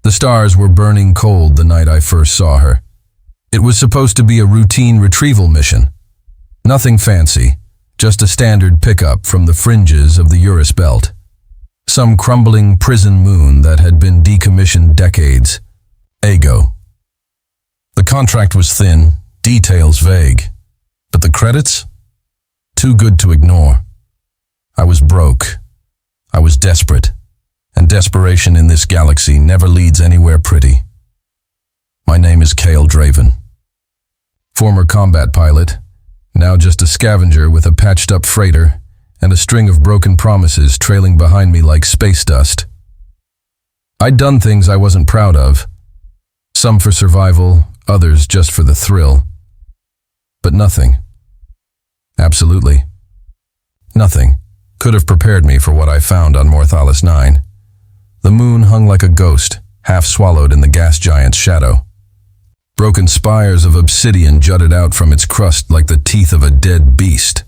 The stars were burning cold the night I first saw her. It was supposed to be a routine retrieval mission. Nothing fancy, just a standard pickup from the fringes of the Urus belt. Some crumbling prison moon that had been decommissioned decades ago. The contract was thin, details vague. But the credits? Too good to ignore. I was broke. I was desperate. And desperation in this galaxy never leads anywhere pretty. My name is Kale Draven. Former combat pilot, now just a scavenger with a patched-up freighter and a string of broken promises trailing behind me like space dust. I'd done things I wasn't proud of. Some for survival, others just for the thrill. But nothing. Absolutely. Nothing could have prepared me for what I found on Morthalis 9. The moon hung like a ghost, half swallowed in the gas giant's shadow. Broken spires of obsidian jutted out from its crust like the teeth of a dead beast.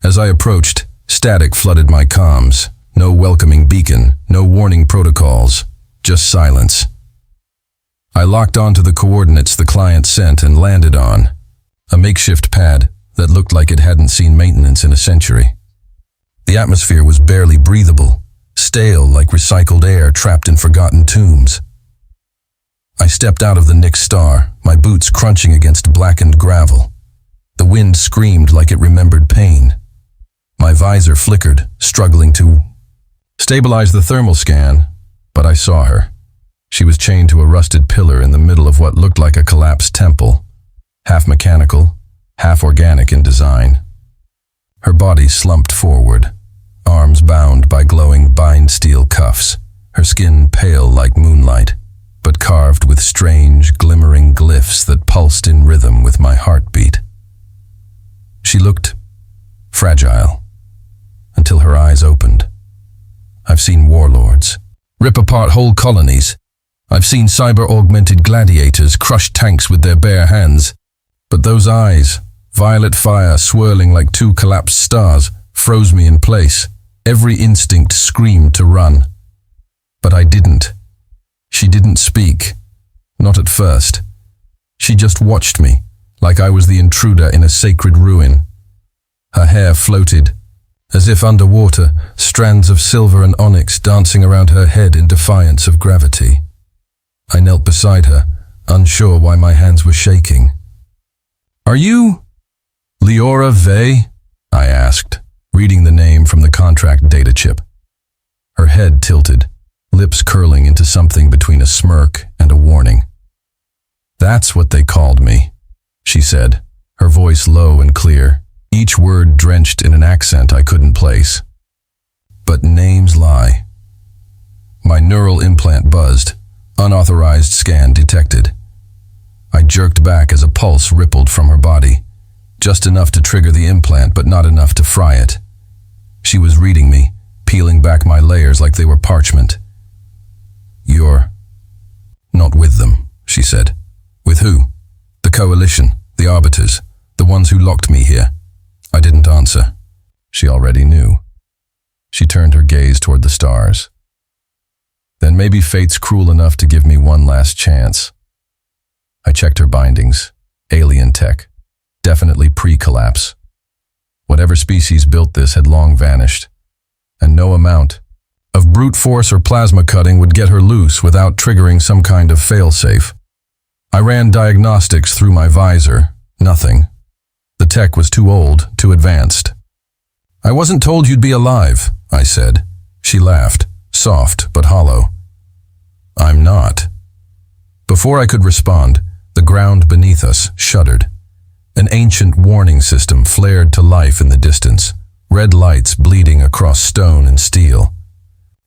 As I approached, static flooded my comms. No welcoming beacon, no warning protocols, just silence. I locked onto the coordinates the client sent and landed on a makeshift pad that looked like it hadn't seen maintenance in a century. The atmosphere was barely breathable, stale like recycled air trapped in forgotten tombs. I stepped out of the Nyx star, my boots crunching against blackened gravel. The wind screamed like it remembered pain. My visor flickered, struggling to stabilize the thermal scan, but I saw her. She was chained to a rusted pillar in the middle of what looked like a collapsed temple, half mechanical, half organic in design. Her body slumped forward, arms bound by glowing bind steel cuffs, her skin pale like moonlight, but carved with strange, glimmering glyphs that pulsed in rhythm with my heartbeat. She looked fragile, until her eyes opened. I've seen warlords rip apart whole colonies. I've seen cyber-augmented gladiators crush tanks with their bare hands. But those eyes, violet fire swirling like two collapsed stars, froze me in place. Every instinct screamed to run. But I didn't. She didn't speak. Not at first. She just watched me, like I was the intruder in a sacred ruin. Her hair floated, as if underwater, strands of silver and onyx dancing around her head in defiance of gravity. I knelt beside her, unsure why my hands were shaking. "Are you Liora Vey?" I asked, reading the name from the contract data chip. Her head tilted, lips curling into something between a smirk and a warning. "That's what they called me," she said, her voice low and clear, each word drenched in an accent I couldn't place. But names lie. My neural implant buzzed, unauthorized scan detected. I jerked back as a pulse rippled from her body, just enough to trigger the implant but not enough to fry it. She was reading me, peeling back my layers like they were parchment. "You're not with them," she said. "With who?" "The Coalition, the Arbiters, the ones who locked me here." I didn't answer. She already knew. She turned her gaze toward the stars. "Then maybe fate's cruel enough to give me one last chance." I checked her bindings. Alien tech. Definitely pre-collapse. Whatever species built this had long vanished, and no amount of brute force or plasma cutting would get her loose without triggering some kind of failsafe. I ran diagnostics through my visor. Nothing. The tech was too old, too advanced. "I wasn't told you'd be alive," I said. She laughed, soft but hollow. "I'm not." Before I could respond, the ground beneath us shuddered. An ancient warning system flared to life in the distance, red lights bleeding across stone and steel.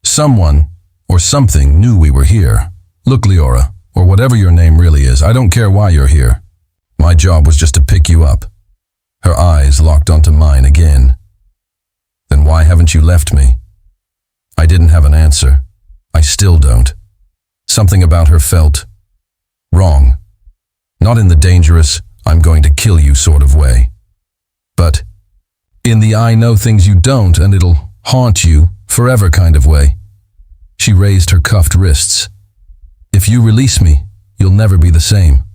Someone, or something, knew we were here. "Look, Liora, or whatever your name really is, I don't care why you're here. My job was just to pick you up." Her eyes locked onto mine again. "Then why haven't you left me?" I didn't have an answer. I still don't. Something about her felt wrong. Not in the dangerous, I'm going to kill you sort of way, but in the I know things you don't and it'll haunt you forever kind of way. She raised her cuffed wrists, If you release me, you'll never be the same.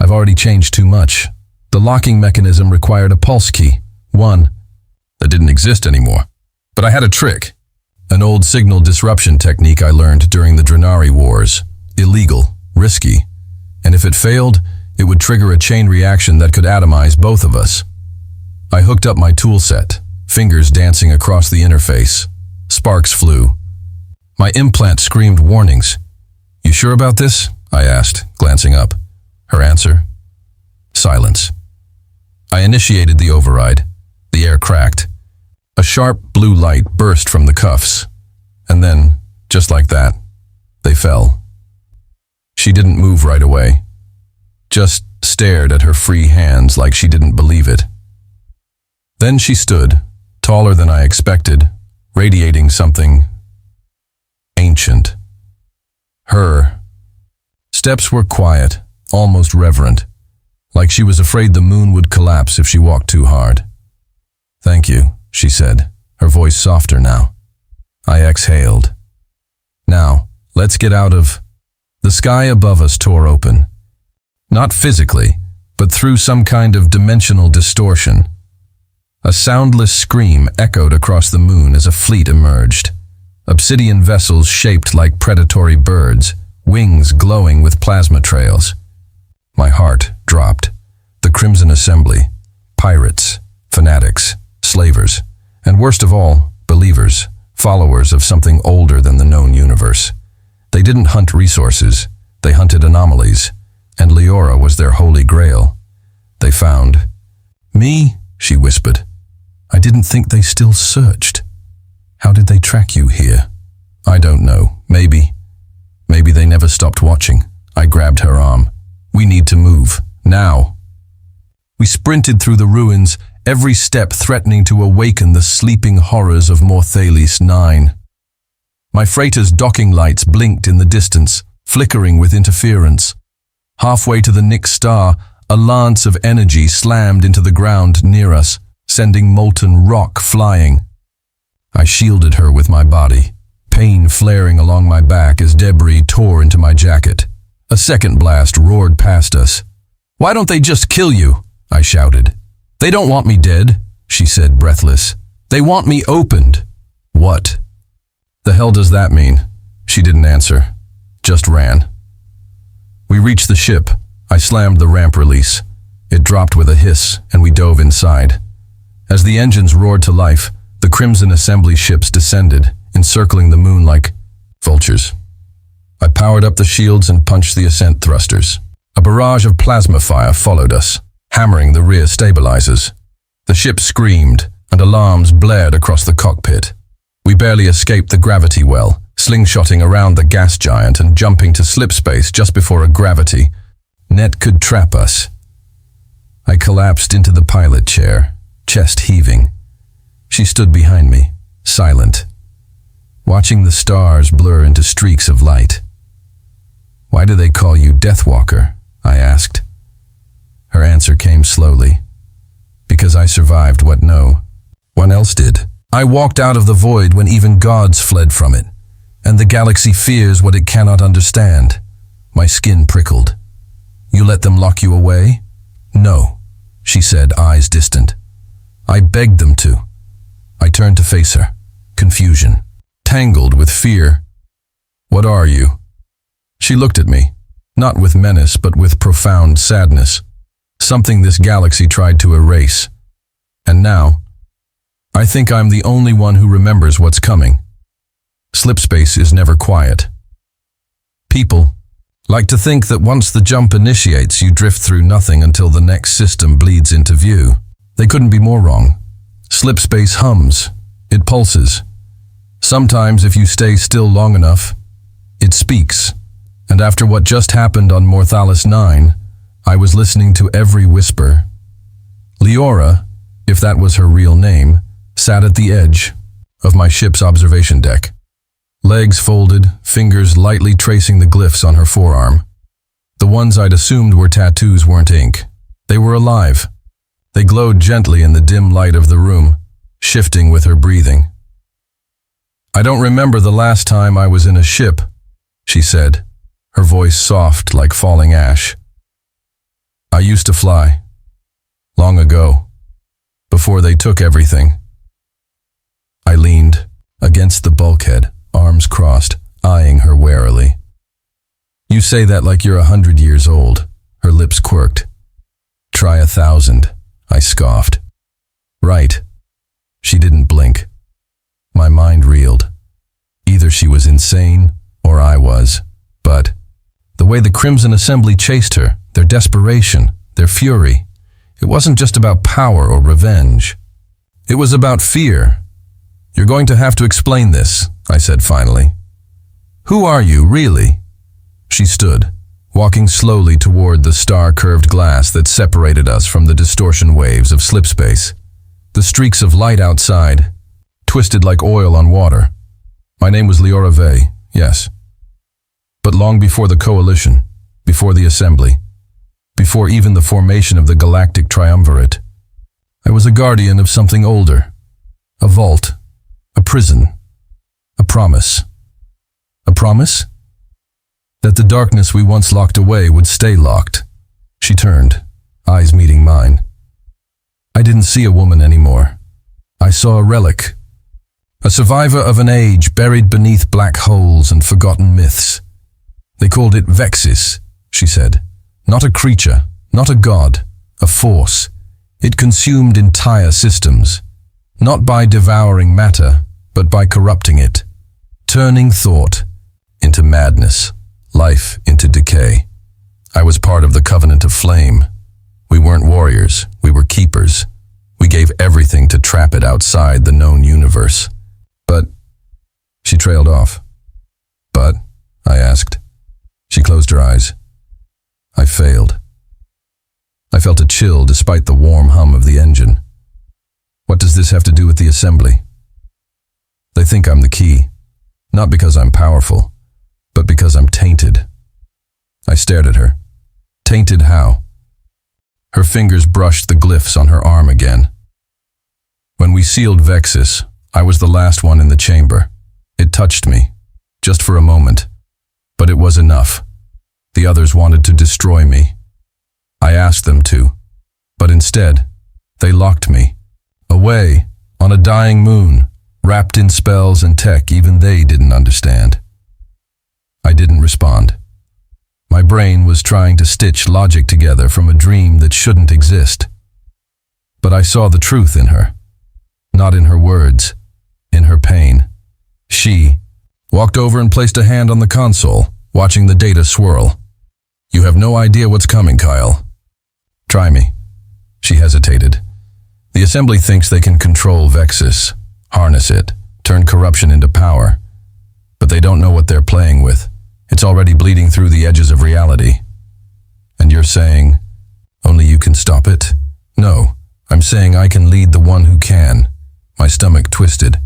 I've already changed too much. The locking mechanism required a pulse key, one that didn't exist anymore. But I had a trick, an old signal disruption technique I learned during the Drenari Wars. Illegal, risky, and if it failed, it would trigger a chain reaction that could atomize both of us. I hooked up my tool set, fingers dancing across the interface. Sparks flew. My implant screamed warnings. "You sure about this?" I asked, glancing up. Her answer? Silence. I initiated the override. The air cracked. A sharp blue light burst from the cuffs. And then, just like that, they fell. She didn't move right away. Just stared at her free hands like she didn't believe it. Then she stood, taller than I expected, radiating something ancient. Her steps were quiet, almost reverent, like she was afraid the moon would collapse if she walked too hard. "Thank you," she said, her voice softer now. I exhaled. "Now, let's get out of..." The sky above us tore open. Not physically, but through some kind of dimensional distortion. A soundless scream echoed across the moon as a fleet emerged. Obsidian vessels shaped like predatory birds, wings glowing with plasma trails. My heart dropped. The Crimson Assembly, pirates, fanatics, slavers, and worst of all, believers, followers of something older than the known universe. They didn't hunt resources, they hunted anomalies, and Liora was their holy grail. They found me, she whispered. "I didn't think they still searched. How did they track you here?" "I don't know. Maybe they never stopped watching." I grabbed her arm. "We need to move. Now." We sprinted through the ruins, every step threatening to awaken the sleeping horrors of Morthalis 9. My freighter's docking lights blinked in the distance, flickering with interference. Halfway to the Nyx star, a lance of energy slammed into the ground near us, sending molten rock flying. I shielded her with my body, pain flaring along my back as debris tore into my jacket. A second blast roared past us. "Why don't they just kill you?" I shouted. "They don't want me dead," she said, breathless. "They want me opened." "What the hell does that mean?" She didn't answer, just ran. We reached the ship. I slammed the ramp release. It dropped with a hiss, and we dove inside. As the engines roared to life, the Crimson Assembly ships descended, encircling the moon like vultures. I powered up the shields and punched the ascent thrusters. A barrage of plasma fire followed us, hammering the rear stabilizers. The ship screamed, and alarms blared across the cockpit. We barely escaped the gravity well, slingshotting around the gas giant and jumping to slip space just before a gravity net could trap us. I collapsed into the pilot chair, chest heaving. She stood behind me, silent, watching the stars blur into streaks of light. "Why do they call you Deathwalker?" I asked. Her answer came slowly. "Because I survived what no one else did. I walked out of the void when even gods fled from it, and the galaxy fears what it cannot understand." My skin prickled. "You let them lock you away?" "No," she said, eyes distant. "I begged them to." I turned to face her, confusion, tangled with fear. "What are you?" She looked at me, not with menace but with profound sadness, something this galaxy tried to erase. And now, I think I'm the only one who remembers what's coming. Slipspace is never quiet. People like to think that once the jump initiates, you drift through nothing until the next system bleeds into view. They couldn't be more wrong. Slipspace hums. It pulses. Sometimes, if you stay still long enough, it speaks. And after what just happened on Morthalis 9, I was listening to every whisper. Liora, if that was her real name, sat at the edge of my ship's observation deck. Legs folded, fingers lightly tracing the glyphs on her forearm. The ones I'd assumed were tattoos weren't ink. They were alive. They glowed gently in the dim light of the room, shifting with her breathing. "I don't remember the last time I was in a ship," she said, her voice soft like falling ash. I used to fly. Long ago. Before they took everything. I leaned against the bulkhead, arms crossed, eyeing her warily. You say that like you're 100 years old. Her lips quirked. Try 1,000, I scoffed. Right. She didn't blink. My mind reeled. Either she was insane, or I was. But the way the Crimson Assembly chased her, their desperation, their fury, it wasn't just about power or revenge. It was about fear. You're going to have to explain this, I said finally. Who are you, really? She stood, walking slowly toward the star-curved glass that separated us from the distortion waves of slipspace. The streaks of light outside, twisted like oil on water. My name was Liora, yes. But long before the coalition, before the assembly, before even the formation of the galactic triumvirate, I was a guardian of something older. A vault, a prison, a promise. A promise? That the darkness we once locked away would stay locked. She turned, eyes meeting mine. I didn't see a woman anymore. I saw a relic. A survivor of an age buried beneath black holes and forgotten myths. They called it Vexis, she said. Not a creature, not a god, a force. It consumed entire systems. Not by devouring matter, but by corrupting it. Turning thought into madness. Life into decay. I was part of the Covenant of Flame. We weren't warriors, we were keepers. We gave everything to trap it outside the known universe. But, she trailed off. But, I asked. She closed her eyes. I failed. I felt a chill despite the warm hum of the engine. What does this have to do with the assembly? They think I'm the key. Not because I'm powerful, but because I'm tainted. I stared at her. Tainted how? Her fingers brushed the glyphs on her arm again. When we sealed Vexis, I was the last one in the chamber. It touched me, just for a moment. But it was enough. The others wanted to destroy me. I asked them to, but instead, they locked me. Away, on a dying moon, wrapped in spells and tech even they didn't understand. I didn't respond. My brain was trying to stitch logic together from a dream that shouldn't exist. But I saw the truth in her. Not in her words, in her pain. She walked over and placed a hand on the console, watching the data swirl. You have no idea what's coming, Kyle. Try me. She hesitated. The assembly thinks they can control Vexis, harness it, turn corruption into power. But they don't know what they're playing with. It's already bleeding through the edges of reality. And you're saying, only you can stop it? No, I'm saying I can lead the one who can. My stomach twisted.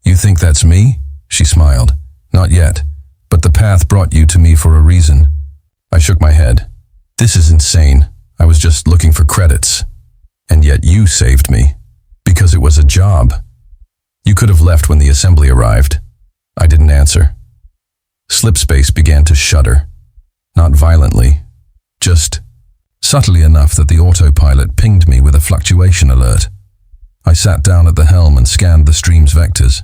You think that's me? She smiled. Not yet, but the path brought you to me for a reason. I shook my head. This is insane. I was just looking for credits. And yet you saved me. Because it was a job. You could have left when the assembly arrived. I didn't answer. Slipspace began to shudder. Not violently. Just subtly enough that the autopilot pinged me with a fluctuation alert. I sat down at the helm and scanned the stream's vectors.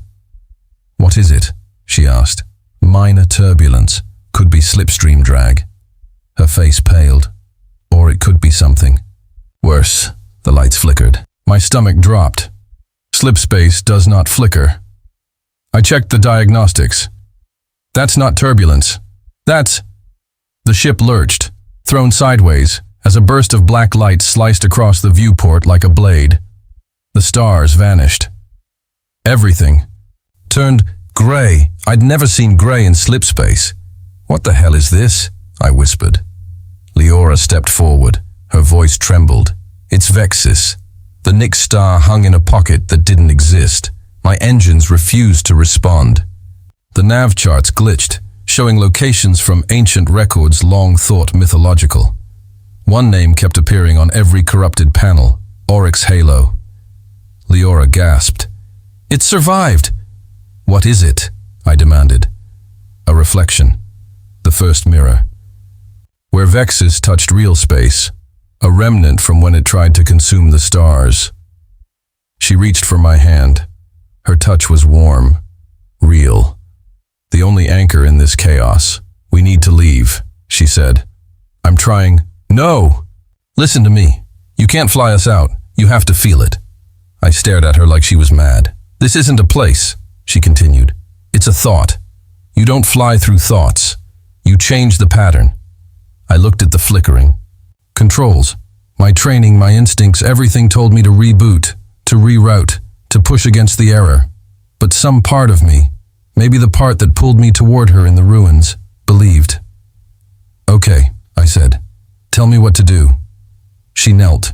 What is it? She asked. Minor turbulence. Could be slipstream drag. Her face paled. Or it could be something worse. The lights flickered. My stomach dropped. Slipspace does not flicker. I checked the diagnostics. That's not turbulence. That's... The ship lurched, thrown sideways, as a burst of black light sliced across the viewport like a blade. The stars vanished. Everything turned gray. I'd never seen gray in slipspace. What the hell is this? I whispered. Liora stepped forward. Her voice trembled. It's Vexis. The Nyx star hung in a pocket that didn't exist. My engines refused to respond. The nav charts glitched, showing locations from ancient records long thought mythological. One name kept appearing on every corrupted panel, Oryx Halo. Liora gasped. It survived! What is it? I demanded. A reflection. The first mirror. Where Vexus touched real space, a remnant from when it tried to consume the stars. She reached for my hand. Her touch was warm, real. The only anchor in this chaos. We need to leave, she said. I'm trying. No! Listen to me. You can't fly us out. You have to feel it. I stared at her like she was mad. This isn't a place, she continued. It's a thought. You don't fly through thoughts. You change the pattern. I looked at the flickering. Controls. My training, my instincts, everything told me to reboot, to reroute, to push against the error. But some part of me, maybe the part that pulled me toward her in the ruins, believed. Okay, I said. Tell me what to do. She knelt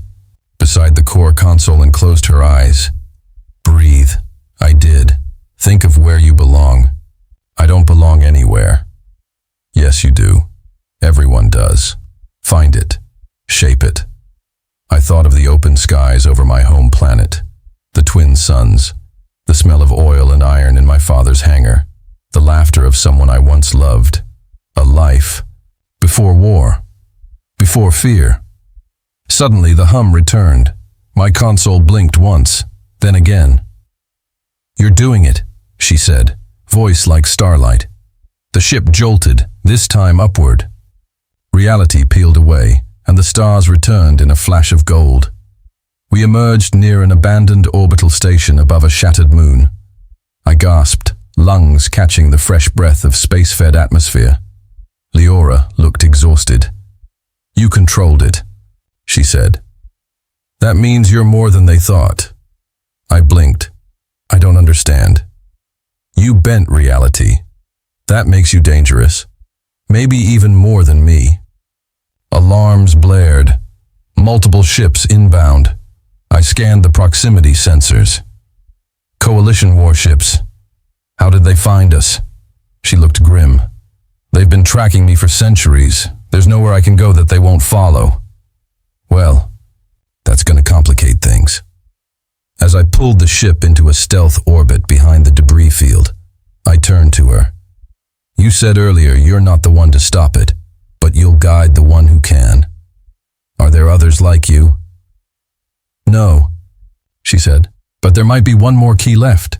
beside the core console and closed her eyes. Breathe. I did. Think of where you belong. I don't belong anywhere. Yes, you do. Everyone does. Find it. Shape it. I thought of the open skies over my home planet, the twin suns, the smell of oil and iron in my father's hangar, the laughter of someone I once loved, a life, before war, before fear. Suddenly the hum returned. My console blinked once, then again. You're doing it, she said, voice like starlight. The ship jolted, this time upward. Reality peeled away, and the stars returned in a flash of gold. We emerged near an abandoned orbital station above a shattered moon. I gasped, lungs catching the fresh breath of space-fed atmosphere. Liora looked exhausted. You controlled it, she said. That means you're more than they thought. I blinked. I don't understand. You bent reality. That makes you dangerous. Maybe even more than me. Alarms blared. Multiple ships inbound. I scanned the proximity sensors. Coalition warships. How did they find us? She looked grim. They've been tracking me for centuries. There's nowhere I can go that they won't follow. Well, that's going to complicate things. As I pulled the ship into a stealth orbit behind the debris field, I turned to her. You said earlier you're not the one to stop it, but you'll guide the one who can. Are there others like you? No, she said, but there might be one more key left.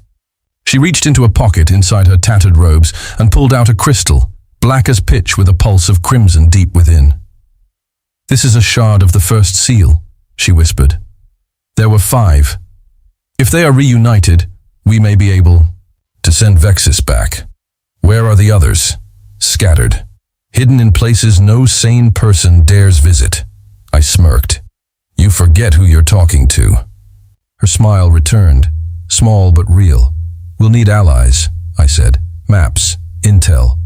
She reached into a pocket inside her tattered robes and pulled out a crystal, black as pitch with a pulse of crimson deep within. This is a shard of the first seal, she whispered. There were 5. If they are reunited, we may be able to send Vexus back. Where are the others? Scattered. Hidden in places no sane person dares visit. I smirked. You forget who you're talking to. Her smile returned, small but real. We'll need allies, I said. Maps, intel.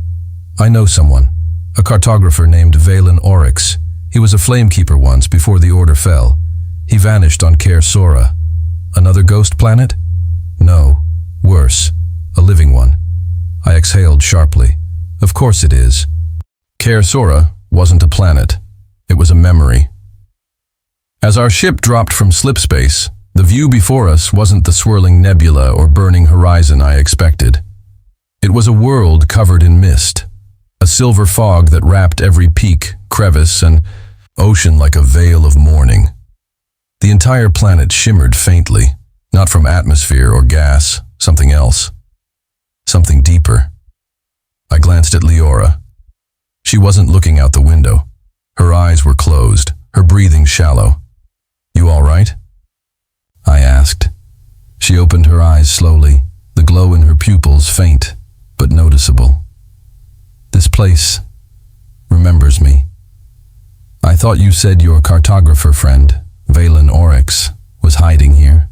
I know someone, a cartographer named Valen Oryx. He was a flamekeeper once before the order fell. He vanished on Kaer Sora. Another ghost planet? No, worse, a living one. I exhaled sharply. Of course it is. Kaer Sora wasn't a planet. It was a memory. As our ship dropped from slipspace, the view before us wasn't the swirling nebula or burning horizon I expected. It was a world covered in mist, a silver fog that wrapped every peak, crevice, and ocean like a veil of mourning. The entire planet shimmered faintly, not from atmosphere or gas, something else. Something deeper. I glanced at Liora. She wasn't looking out the window. Her eyes were closed, her breathing shallow. You all right? I asked. She opened her eyes slowly, the glow in her pupils faint, but noticeable. This place remembers me. I thought you said your cartographer friend, Valen Oryx, was hiding here.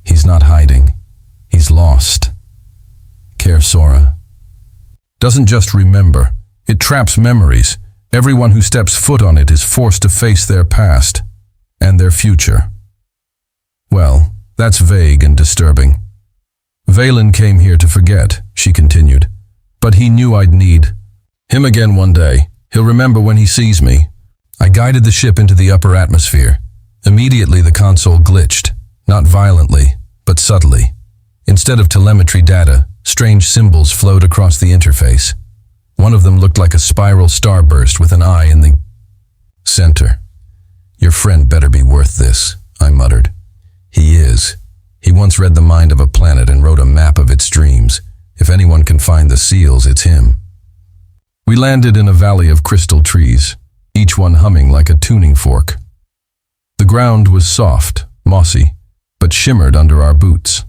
He's not hiding. He's lost. Kaer Sora doesn't just remember. It traps memories. Everyone who steps foot on it is forced to face their past and their future. Well, that's vague and disturbing. Valen came here to forget, she continued, but he knew I'd need him again one day. He'll remember when he sees me. I guided the ship into the upper atmosphere. Immediately the console glitched, not violently, but subtly. Instead of telemetry data, strange symbols flowed across the interface. One of them looked like a spiral starburst with an eye in the center. Your friend better be worth this, I muttered. He is. He once read the mind of a planet and wrote a map of its dreams. If anyone can find the seals, it's him. We landed in a valley of crystal trees, each one humming like a tuning fork. The ground was soft, mossy, but shimmered under our boots.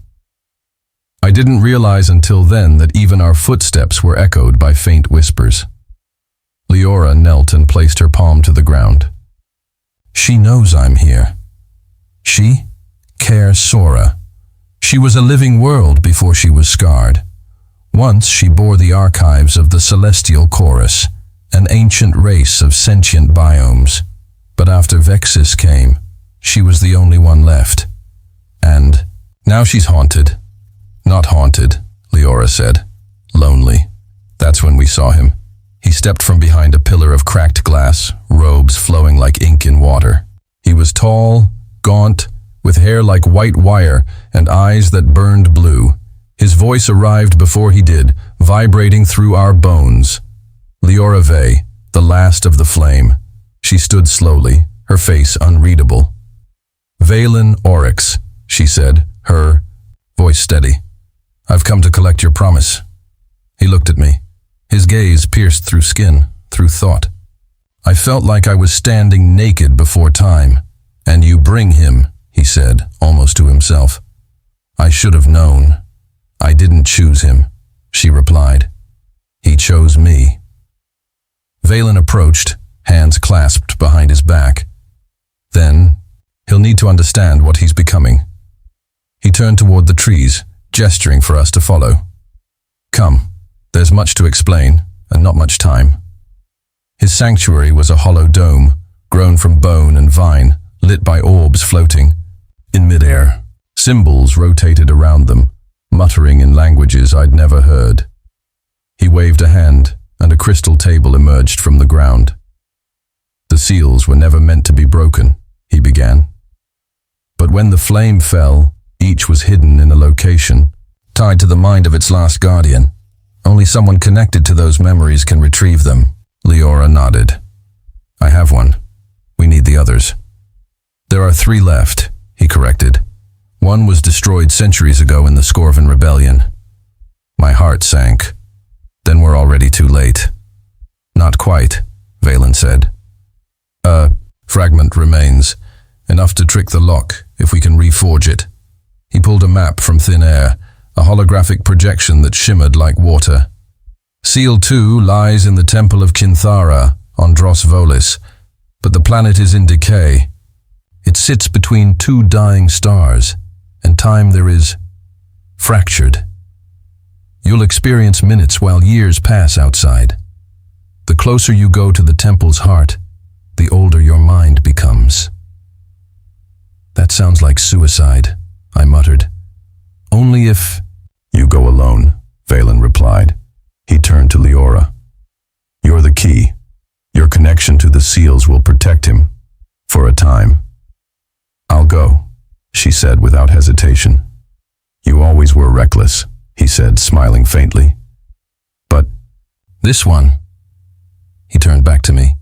I didn't realize until then that even our footsteps were echoed by faint whispers. Liora knelt and placed her palm to the ground. She knows I'm here. She? Care Sora. She was a living world before she was scarred. Once she bore the archives of the Celestial Chorus, an ancient race of sentient biomes. But after Vexus came, she was the only one left. And now she's haunted. Not haunted, Liora said. Lonely. That's when we saw him. He stepped from behind a pillar of cracked glass, robes flowing like ink in water. He was tall, gaunt, with hair like white wire and eyes that burned blue. His voice arrived before he did, vibrating through our bones. Liora Vey, the last of the flame. She stood slowly, her face unreadable. Valen Oryx, she said, her voice steady. I've come to collect your promise. He looked at me. His gaze pierced through skin, through thought. I felt like I was standing naked before time. And you bring him, he said, almost to himself. I should have known. I didn't choose him, she replied. He chose me. Valen approached, hands clasped behind his back. Then, he'll need to understand what he's becoming. He turned toward the trees, gesturing for us to follow. Come, there's much to explain, and not much time. His sanctuary was a hollow dome, grown from bone and vine, lit by orbs floating. In midair, symbols rotated around them, muttering in languages I'd never heard. He waved a hand, and a crystal table emerged from the ground. The seals were never meant to be broken, he began. But when the flame fell, each was hidden in a location, tied to the mind of its last guardian. Only someone connected to those memories can retrieve them. Liora nodded. I have one. We need the others. There are 3 left, he corrected. One was destroyed centuries ago in the Scorvan Rebellion. My heart sank. Then we're already too late. Not quite, Valen said. A fragment remains, enough to trick the lock if we can reforge it. He pulled a map from thin air, a holographic projection that shimmered like water. Seal 2 lies in the Temple of Kinthara on Dros Volis, but the planet is in decay. It sits between 2 dying stars, and time there is fractured. You'll experience minutes while years pass outside. The closer you go to the temple's heart, the older your mind becomes. That sounds like suicide, I muttered. Only if... You go alone, Valen replied. He turned to Liora. You're the key. Your connection to the seals will protect him. For a time. I'll go, she said without hesitation. You always were reckless, he said, smiling faintly. But this one... He turned back to me.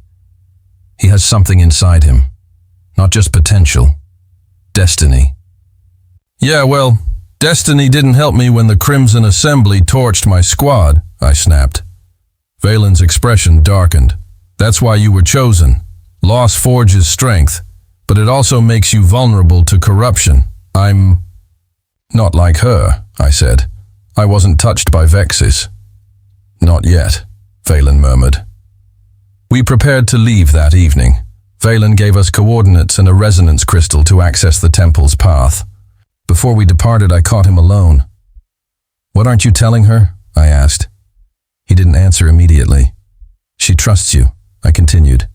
He has something inside him. Not just potential. Destiny. Yeah, well, destiny didn't help me when the Crimson Assembly torched my squad, I snapped. Valen's expression darkened. That's why you were chosen. Loss forges strength, but it also makes you vulnerable to corruption. I'm not like her, I said. I wasn't touched by Vexus. Not yet, Valen murmured. We prepared to leave that evening. Valen gave us coordinates and a resonance crystal to access the temple's path. Before we departed, I caught him alone. What aren't you telling her? I asked. He didn't answer immediately. She trusts you, I continued.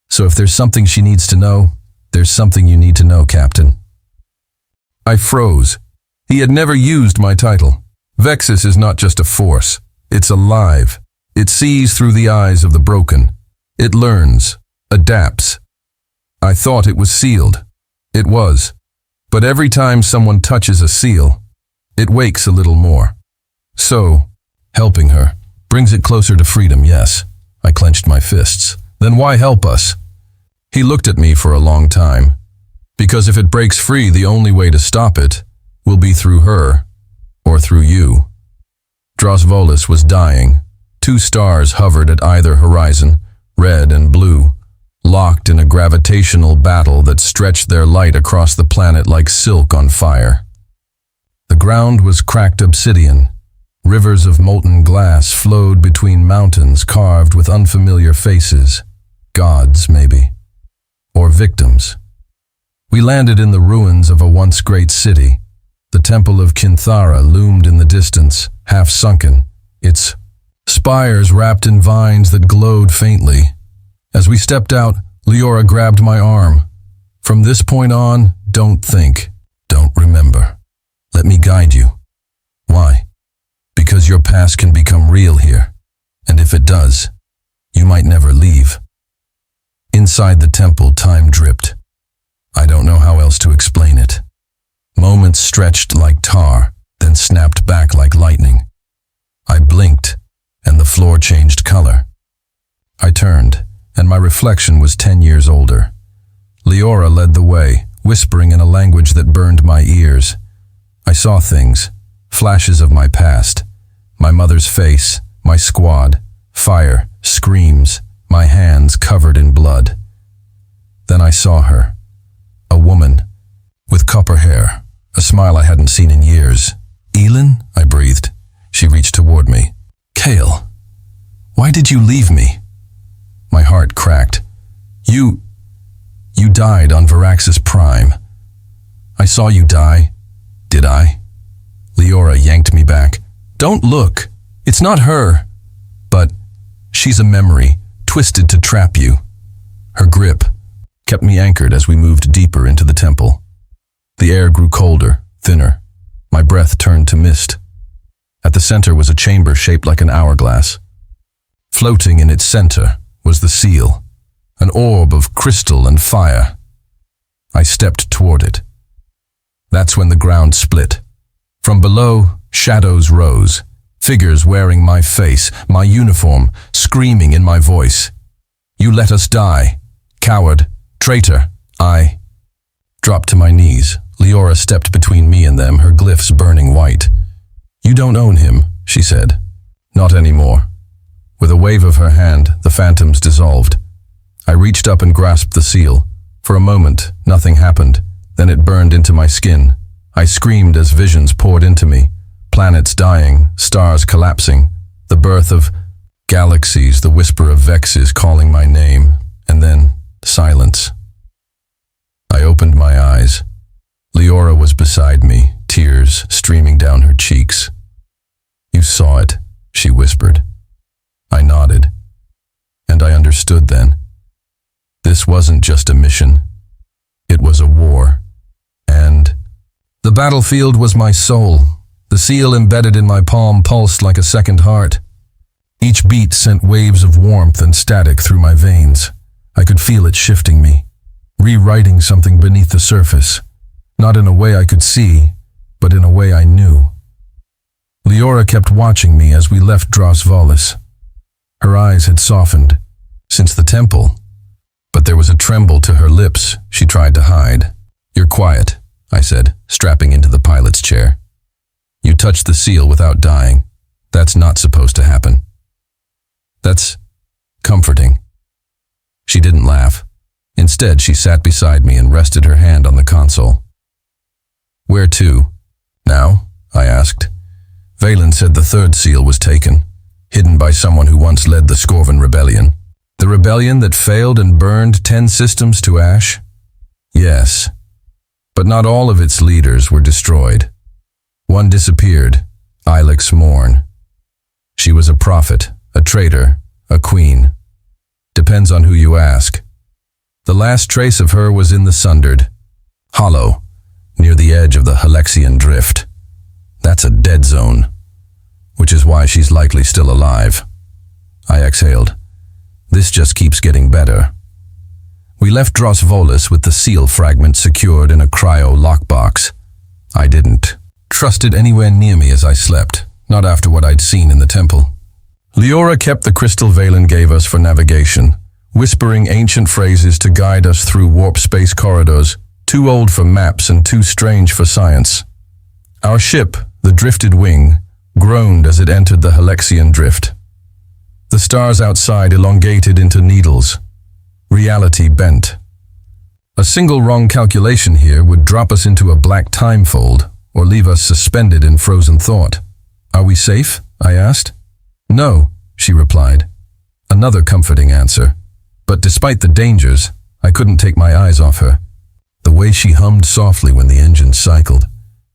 So if there's something she needs to know, there's something you need to know, Captain. I froze. He had never used my title. Vexus is not just a force. It's alive. It sees through the eyes of the broken. It learns, adapts. I thought it was sealed. It was. But every time someone touches a seal, it wakes a little more. So, helping her, Brings it closer to freedom, yes. I clenched my fists. Then why help us? He looked at me for a long time. Because if it breaks free, the only way to stop it will be through her, or through you. Drosvolis was dying. 2 stars hovered at either horizon, red and blue, locked in a gravitational battle that stretched their light across the planet like silk on fire. The ground was cracked obsidian. Rivers of molten glass flowed between mountains carved with unfamiliar faces. Gods, maybe. Or victims. We landed in the ruins of a once great city. The temple of Kinthara loomed in the distance, half sunken, its spires wrapped in vines that glowed faintly. As we stepped out, Liora grabbed my arm. From this point on, don't think, don't remember. Let me guide you. Why? Because your past can become real here, and if it does, you might never leave. Inside the temple, time dripped. I don't know how else to explain it. Moments stretched like tar, then snapped back like lightning. I blinked, and the floor changed color. I turned, and my reflection was 10 years older. Liora led the way, whispering in a language that burned my ears. I saw things, flashes of my past, my mother's face, my squad, fire, screams, my hands covered in blood. Then I saw her, a woman, with copper hair, a smile I hadn't seen in years. Elin? I breathed. She reached toward me. Kale, why did you leave me? My heart cracked. You died on Varaxis Prime. I saw you die. Did I? Liora yanked me back. Don't look. It's not her. But she's a memory, twisted to trap you. Her grip kept me anchored as we moved deeper into the temple. The air grew colder, thinner. My breath turned to mist. At the center was a chamber shaped like an hourglass. Floating in its center was the seal, an orb of crystal and fire. I stepped toward it. That's when the ground split. From below, shadows rose, figures wearing my face, my uniform, screaming in my voice. You let us die. Coward. Traitor. I dropped to my knees. Liora stepped between me and them, her glyphs burning white. You don't own him, she said. Not anymore. With a wave of her hand, the phantoms dissolved. I reached up and grasped the seal. For a moment, nothing happened. Then it burned into my skin. I screamed as visions poured into me. Planets dying, stars collapsing, the birth of galaxies, the whisper of Vexes calling my name, and then silence. I opened my eyes. Liora was beside me, tears streaming down her cheeks. You saw it, she whispered. I nodded. And I understood then. This wasn't just a mission. It was a war. And the battlefield was my soul. The seal embedded in my palm pulsed like a second heart. Each beat sent waves of warmth and static through my veins. I could feel it shifting me, rewriting something beneath the surface. Not in a way I could see, but in a way I knew. Liora kept watching me as we left Drosvolis. Her eyes had softened, since the temple, but there was a tremble to her lips she tried to hide. You're quiet, I said, strapping into the pilot's chair. You touched the seal without dying. That's not supposed to happen. That's comforting. She didn't laugh. Instead, she sat beside me and rested her hand on the console. Where to? Now? I asked. Valen said the third seal was taken, hidden by someone who once led the Scorvan rebellion. The rebellion that failed and burned 10 systems to ash? Yes. But not all of its leaders were destroyed. One disappeared, Ilex Morn. She was a prophet, a traitor, a queen. Depends on who you ask. The last trace of her was in the Sundered, hollow, near the edge of the Halexian Drift. That's a dead zone, which is why she's likely still alive. I exhaled. This just keeps getting better. We left Drosvolis with the seal fragment secured in a cryo lockbox. I didn't trust it anywhere near me as I slept, not after what I'd seen in the temple. Liora kept the crystal Valen gave us for navigation, whispering ancient phrases to guide us through warp space corridors, too old for maps and too strange for science. Our ship, the Drifted Wing, groaned as it entered the Halexian drift. The stars outside elongated into needles. Reality bent. A single wrong calculation here would drop us into a black time fold or leave us suspended in frozen thought. "Are we safe?" I asked. "No," she replied. Another comforting answer. But despite the dangers, I couldn't take my eyes off her. The way she hummed softly when the engines cycled,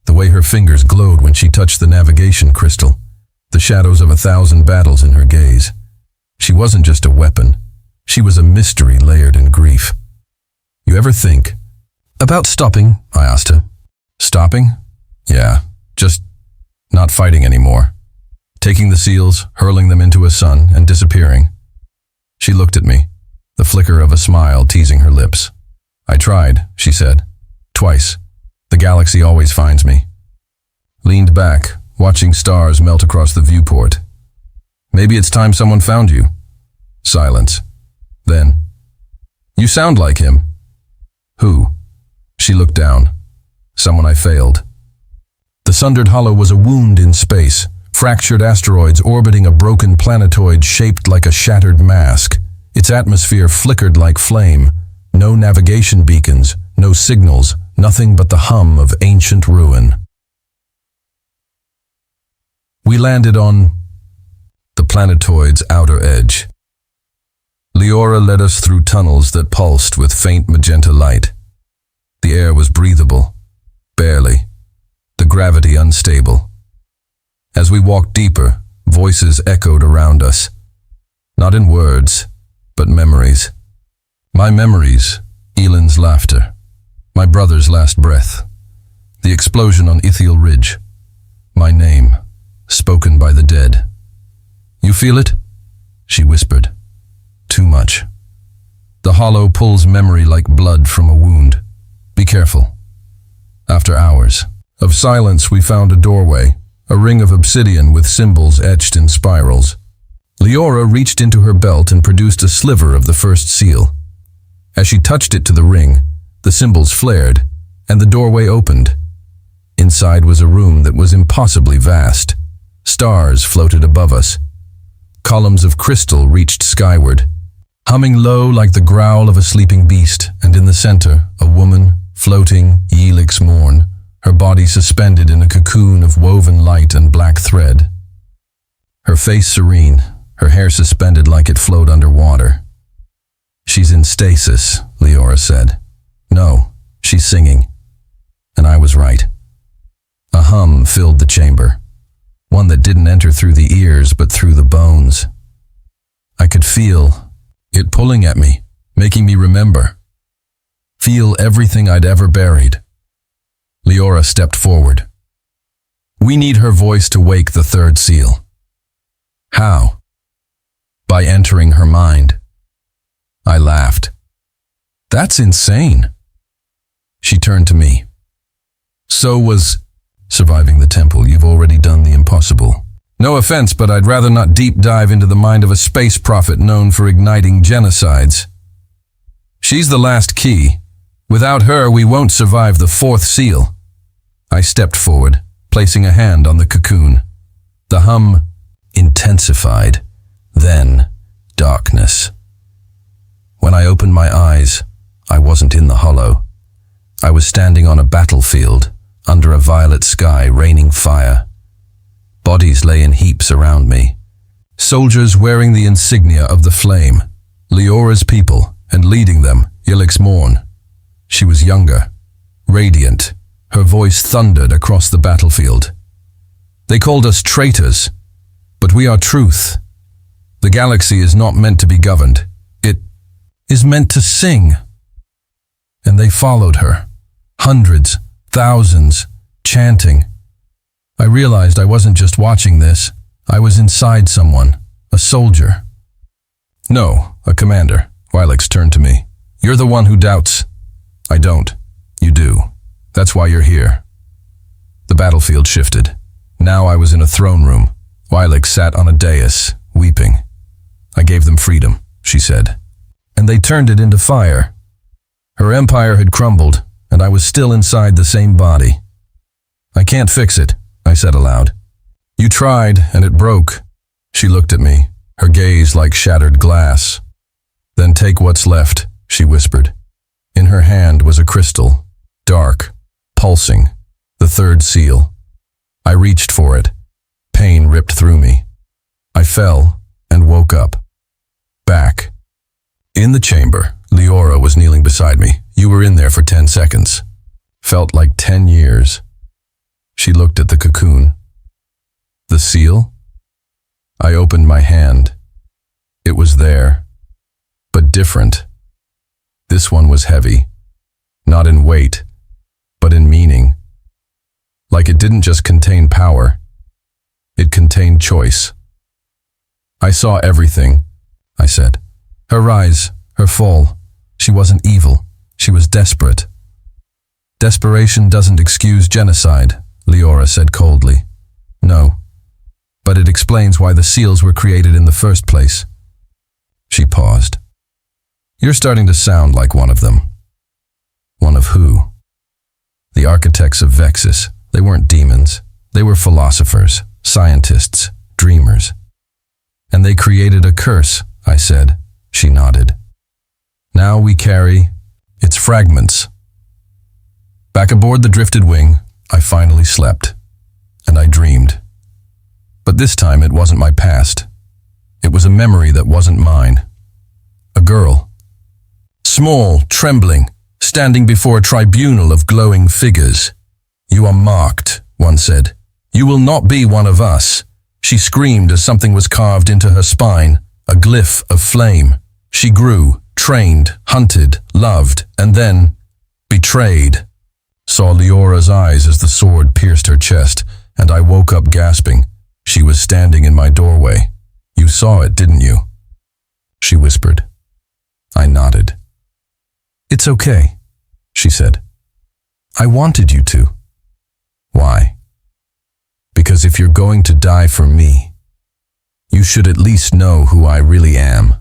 the way her fingers glowed when she touched the navigation crystal, the shadows of 1,000 battles in her gaze. She wasn't just a weapon. She was a mystery layered in grief. "You ever think about stopping?" I asked her. "Stopping? Yeah, just not fighting anymore. Taking the seals, hurling them into a sun, and disappearing." She looked at me, the flicker of a smile teasing her lips. "I tried," she said. "Twice. The galaxy always finds me." Leaned back, watching stars melt across the viewport. "Maybe it's time someone found you." Silence. Then, "You sound like him." "Who?" She looked down. "Someone I failed." The sundered hollow was a wound in space, fractured asteroids orbiting a broken planetoid shaped like a shattered mask. Its atmosphere flickered like flame. No navigation beacons, no signals, nothing but the hum of ancient ruin. We landed on the planetoid's outer edge. Liora led us through tunnels that pulsed with faint magenta light. The air was breathable, barely, the gravity unstable. As we walked deeper, voices echoed around us. Not in words, but memories. My memories, Elin's laughter, my brother's last breath, the explosion on Ithiel Ridge, my name, spoken by the dead. "You feel it?" she whispered. "Too much." The hollow pulls memory like blood from a wound. Be careful. After hours of silence, we found a doorway, a ring of obsidian with symbols etched in spirals. Liora reached into her belt and produced a sliver of the first seal. As she touched it to the ring, the symbols flared, and the doorway opened. Inside was a room that was impossibly vast. Stars floated above us. Columns of crystal reached skyward, humming low like the growl of a sleeping beast, and in the center, a woman, floating, helix morn, her body suspended in a cocoon of woven light and black thread. Her face serene, her hair suspended like it flowed underwater. "She's in stasis," Liora said. "No, she's singing." And I was right. A hum filled the chamber, one that didn't enter through the ears but through the bones. I could feel it pulling at me, making me remember. Feel everything I'd ever buried. Liora stepped forward. "We need her voice to wake the third seal." "How?" "By entering her mind." I laughed. "That's insane." She turned to me. "So was surviving the temple. You've already done the impossible. No offense, but I'd rather not deep dive into the mind of a space prophet known for igniting genocides. She's the last key. Without her, we won't survive the fourth seal." I stepped forward, placing a hand on the cocoon. The hum intensified. Then, darkness. When I opened my eyes, I wasn't in the hollow. I was standing on a battlefield, under a violet sky raining fire. Bodies lay in heaps around me. Soldiers wearing the insignia of the flame, Liora's people, and leading them, Helix Morn. She was younger, radiant. Her voice thundered across the battlefield. "They called us traitors, but we are truth. The galaxy is not meant to be governed. It is meant to sing." And they followed her, hundreds, thousands, chanting. I realized I wasn't just watching this. I was inside someone, a soldier. "No, a commander." Wilex turned to me. "You're the one who doubts." "I don't. You do. That's why you're here." The battlefield shifted. Now I was in a throne room. Wilex sat on a dais, weeping. I gave them freedom, she said, and they turned it into fire. Her empire had crumbled, and I was still inside the same body. I can't fix it, I said aloud. You tried, and it broke. She looked at me, her gaze like shattered glass. Then take what's left, she whispered. In her hand was a crystal, dark, pulsing, the third seal. I reached for it. Pain ripped through me. I fell and woke up. Back. In the chamber, Liora was kneeling beside me. You were in there for 10 seconds. Felt like 10 years. She looked at the cocoon. The seal? I opened my hand. It was there, but different. This one was heavy, not in weight, but in meaning. Like it didn't just contain power, it contained choice. I saw everything, I said. Her rise, her fall. She wasn't evil, she was desperate. Desperation doesn't excuse genocide, Liora said coldly. No, but it explains why the seals were created in the first place. She paused. You're starting to sound like one of them. One of who? The architects of Vexus. They weren't demons. They were philosophers, scientists, dreamers. And they created a curse, I said. She nodded. Now we carry its fragments. Back aboard the drifted wing, I finally slept. And I dreamed. But this time it wasn't my past. It was a memory that wasn't mine. A girl. Small, trembling, standing before a tribunal of glowing figures. You are marked, one said. You will not be one of us. She screamed as something was carved into her spine, a glyph of flame. She grew, trained, hunted, loved, and then betrayed. Saw Liora's eyes as the sword pierced her chest, and I woke up gasping. She was standing in my doorway. You saw it, didn't you? She whispered. I nodded. It's okay, she said. I wanted you to. Why? Because if you're going to die for me, you should at least know who I really am.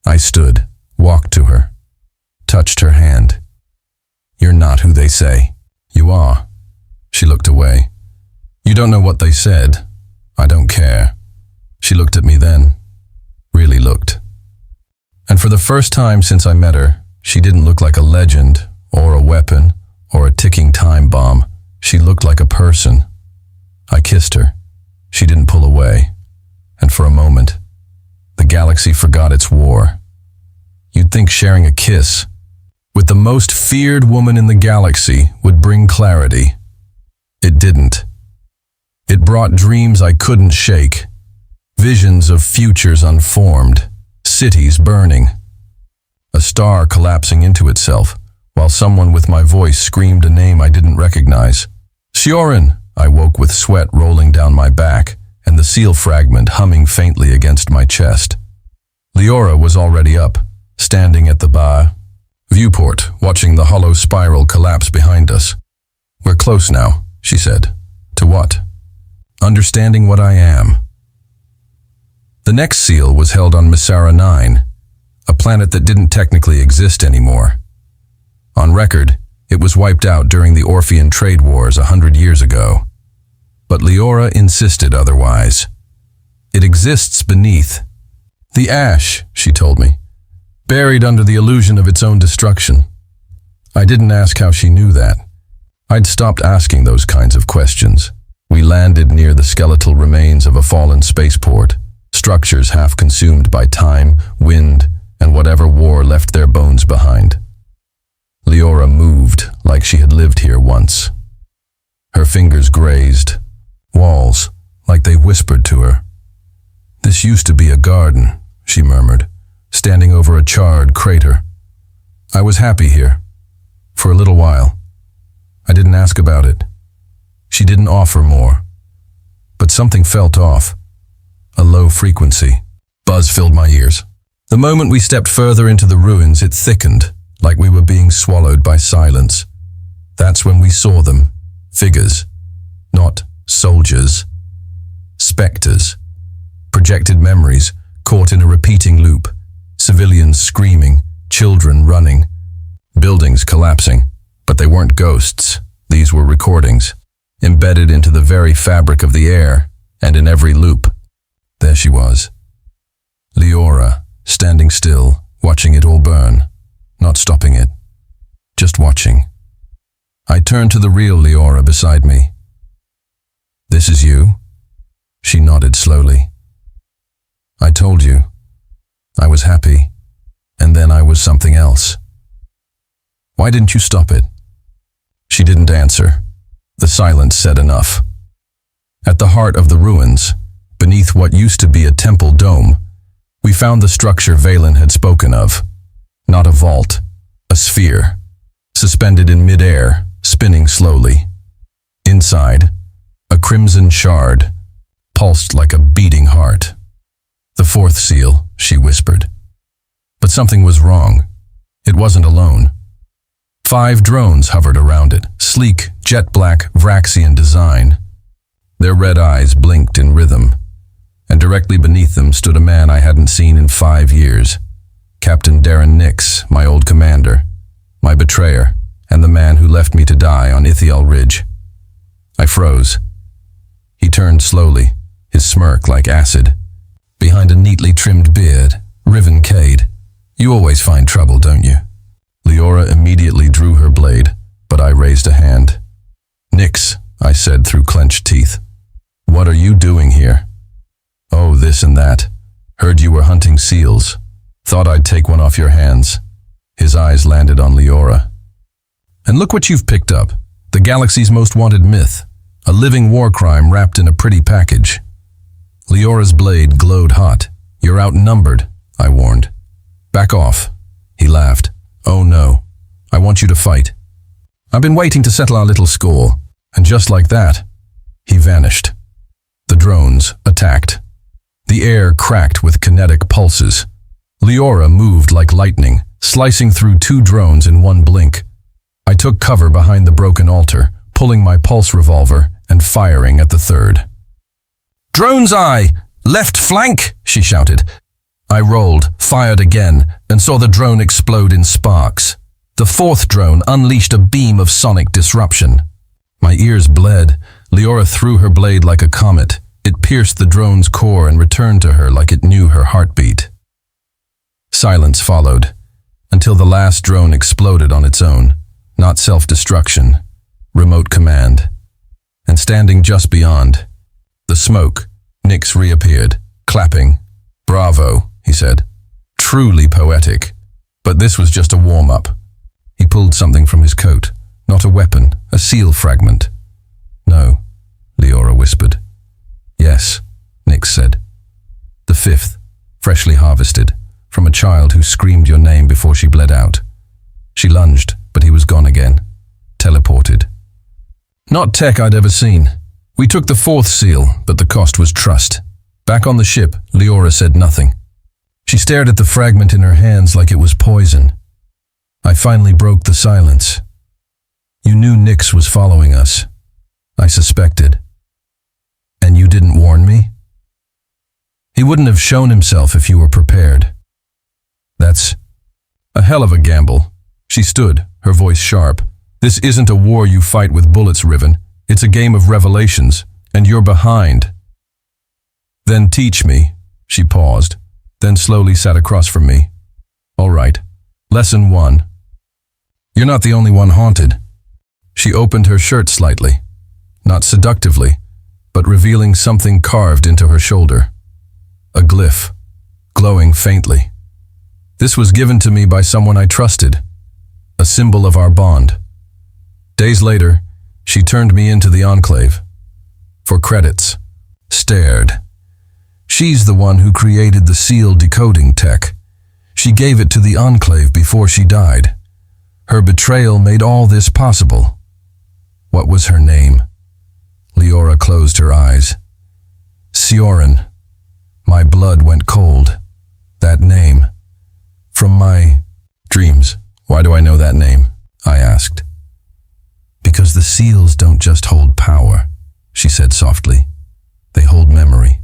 I stood, walked to her, touched her hand. You're not who they say. You are. She looked away. You don't know what they said. I don't care. She looked at me then. Really looked. And for the first time since I met her, she didn't look like a legend, or a weapon, or a ticking time bomb. She looked like a person. I kissed her. She didn't pull away. And for a moment, the galaxy forgot its war. You'd think sharing a kiss with the most feared woman in the galaxy would bring clarity. It didn't. It brought dreams I couldn't shake, visions of futures unformed, cities burning, a star collapsing into itself, while someone with my voice screamed a name I didn't recognize. Sioran! I woke with sweat rolling down my back and the seal fragment humming faintly against my chest. Liora was already up, standing at the viewport, watching the hollow spiral collapse behind us. We're close now, she said. To what? Understanding what I am. The next seal was held on Misara 9, a planet that didn't technically exist anymore. On record, it was wiped out during the Orphean trade wars 100 years ago. But Liora insisted otherwise. It exists beneath. The ash, she told me, buried under the illusion of its own destruction. I didn't ask how she knew that. I'd stopped asking those kinds of questions. We landed near the skeletal remains of a fallen spaceport, structures half consumed by time, wind, and whatever war left their bones behind. Liora moved like she had lived here once. Her fingers grazed walls like they whispered to her. This used to be a garden, she murmured, standing over a charred crater. I was happy here. For a little while. I didn't ask about it. She didn't offer more. But something felt off. A low frequency. Buzz filled my ears. The moment we stepped further into the ruins, it thickened, like we were being swallowed by silence. That's when we saw them. Figures. Not soldiers. Spectres. projected memories, caught in a repeating loop. Civilians screaming, children running, buildings collapsing. But they weren't ghosts. These were recordings, embedded into the very fabric of the air, and in every loop. There she was. Liora, standing still, watching it all burn, not stopping it, just watching. I turned to the real Liora beside me. "This is you?" She nodded slowly. "I told you. I was happy, and then I was something else. Why didn't you stop it?" She didn't answer. The silence said enough. At the heart of the ruins, beneath what used to be a temple dome, we found the structure Valen had spoken of. Not a vault, a sphere, suspended in midair, spinning slowly. Inside, a crimson shard, pulsed like a beating heart. "The fourth seal," she whispered. But something was wrong. It wasn't alone. 5 drones hovered around it, sleek, jet-black, Vraxian design. Their red eyes blinked in rhythm, and directly beneath them stood a man I hadn't seen in 5 years. Captain Darren Nix, my old commander, my betrayer, and the man who left me to die on Ithiel Ridge. I froze. He turned slowly, his smirk like acid. Behind a neatly trimmed beard, Riven Cade. "You always find trouble, don't you?" Liora immediately drew her blade, but I raised a hand. "Nix," I said through clenched teeth. "What are you doing here?" "Oh, this and that. Heard you were hunting seals. Thought I'd take one off your hands." His eyes landed on Liora. "And look what you've picked up. The galaxy's most wanted myth. A living war crime wrapped in a pretty package." Liora's blade glowed hot. "You're outnumbered," I warned. "Back off." He laughed. "Oh no. I want you to fight. I've been waiting to settle our little score." And just like that, he vanished. The drones attacked. The air cracked with kinetic pulses. Liora moved like lightning, slicing through 2 drones in one blink. I took cover behind the broken altar, pulling my pulse revolver and firing at the third. "Drone's eye! Left flank!" she shouted. I rolled, fired again, and saw the drone explode in sparks. The 4th drone unleashed a beam of sonic disruption. My ears bled. Liora threw her blade like a comet. It pierced the drone's core and returned to her like it knew her heartbeat. Silence followed, until the last drone exploded on its own. Not self-destruction, remote command. And standing just beyond, the smoke, Nix reappeared, clapping. "Bravo," he said. "Truly poetic. But this was just a warm-up." He pulled something from his coat. "Not a weapon, a seal fragment." "No," Liora whispered. "Yes," Nix said. "The 5th, freshly harvested, from a child who screamed your name before she bled out." She lunged, but he was gone again. Teleported. Not tech I'd ever seen. We took the 4th seal, but the cost was trust. Back on the ship, Liora said nothing. She stared at the fragment in her hands like it was poison. I finally broke the silence. "You knew Nix was following us." I suspected. "And you didn't warn me?" "He wouldn't have shown himself if you were prepared." "That's a hell of a gamble." She stood, her voice sharp. "This isn't a war you fight with bullets, Riven. It's a game of revelations, and you're behind." "Then teach me." She paused, then slowly sat across from me. "All right. Lesson 1. You're not the only one haunted." She opened her shirt slightly, not seductively, but revealing something carved into her shoulder. A glyph, glowing faintly. This was given to me by someone I trusted, a symbol of our bond. Days later, she turned me into the Enclave. For credits. Stared. She's the one who created the seal decoding tech. She gave it to the Enclave before she died. Her betrayal made all this possible. What was her name? Liora closed her eyes. Sioran. My blood went cold. That name. From my dreams. Why do I know that name? I asked. Because the seals don't just hold power, she said softly. They hold memory.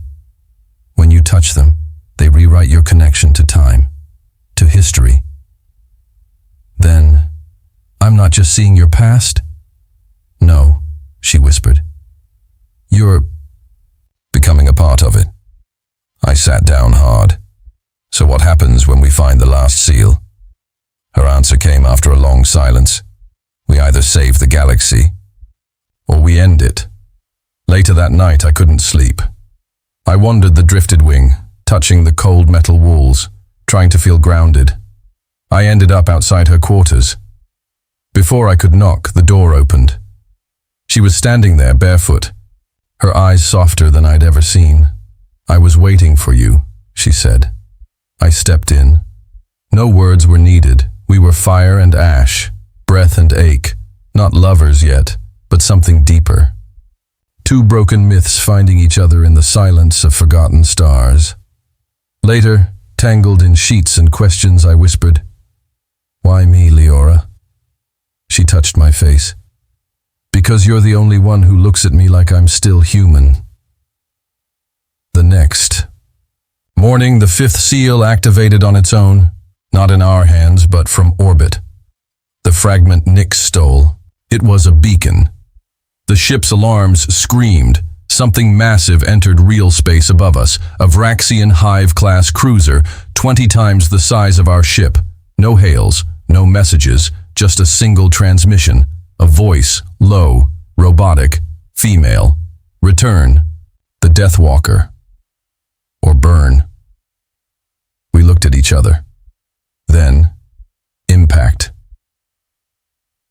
When you touch them, they rewrite your connection to time, to history. Then, I'm not just seeing your past? No, she whispered. You're becoming a part of it. I sat down hard. So what happens when we find the last seal? Her answer came after a long silence. We either save the galaxy, or we end it. Later that night, I couldn't sleep. I wandered the drifted wing, touching the cold metal walls, trying to feel grounded. I ended up outside her quarters. Before I could knock, the door opened. She was standing there barefoot, her eyes softer than I'd ever seen. I was waiting for you, she said. I stepped in. No words were needed. We were fire and ash, breath and ache, not lovers yet, but something deeper. Two broken myths finding each other in the silence of forgotten stars. Later, tangled in sheets and questions, I whispered, "Why me, Liora?" She touched my face. "Because you're the only one who looks at me like I'm still human." The next morning, the fifth seal activated on its own, not in our hands, but from orbit. The fragment Nick stole. It was a beacon. The ship's alarms screamed. Something massive entered real space above us, a Vraxian Hive-class cruiser, 20 times the size of our ship. No hails, no messages, just a single transmission. A voice, low, robotic, female. Return. The Deathwalker. Or burn. We looked at each other. Then, impact.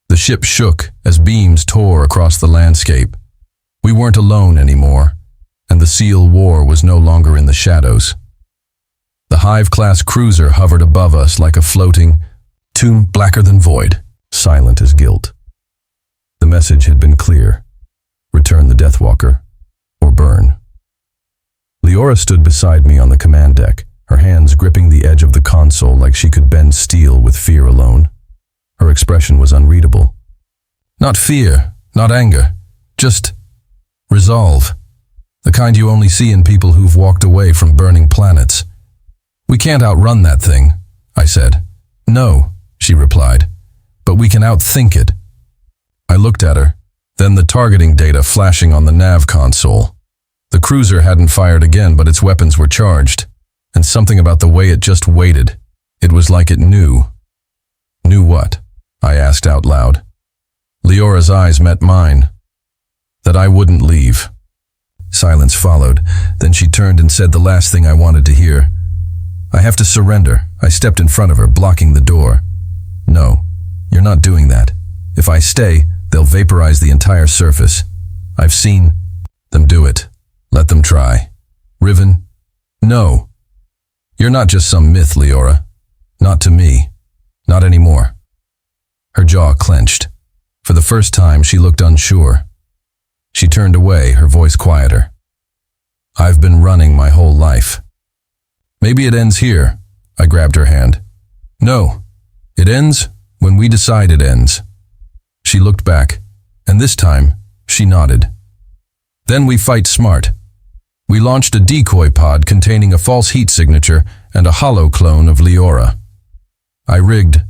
The ship shook as beams tore across the landscape. We weren't alone anymore, and the Seal War was no longer in the shadows. The Hive-class cruiser hovered above us like a floating tomb, blacker than void, silent as guilt. The message had been clear. Return the Deathwalker, or burn. Liora stood beside me on the command deck, her hands gripping the edge of the console like she could bend steel with fear alone. Her expression was unreadable. Not fear, not anger, just resolve. The kind you only see in people who've walked away from burning planets. "We can't outrun that thing," I said. "No," she replied, "but we can outthink it." I looked at her, then the targeting data flashing on the nav console. The cruiser hadn't fired again, but its weapons were charged, and something about the way it just waited. It was like it knew. Knew what? I asked out loud. Liora's eyes met mine. That I wouldn't leave. Silence followed. Then she turned and said the last thing I wanted to hear. "I have to surrender." I stepped in front of her, blocking the door. "No, you're not doing that. If I stay, they'll vaporize the entire surface. I've seen them do it. Let them try." "Riven? No. You're not just some myth, Liora. Not to me. Not anymore." Her jaw clenched. For the first time, she looked unsure. She turned away, her voice quieter. "I've been running my whole life." "Maybe it ends here." I grabbed her hand. "No. It ends when we decide it ends." She looked back, and this time, she nodded. "Then we fight smart. We launched a decoy pod containing a false heat signature and a hollow clone of Liora. I rigged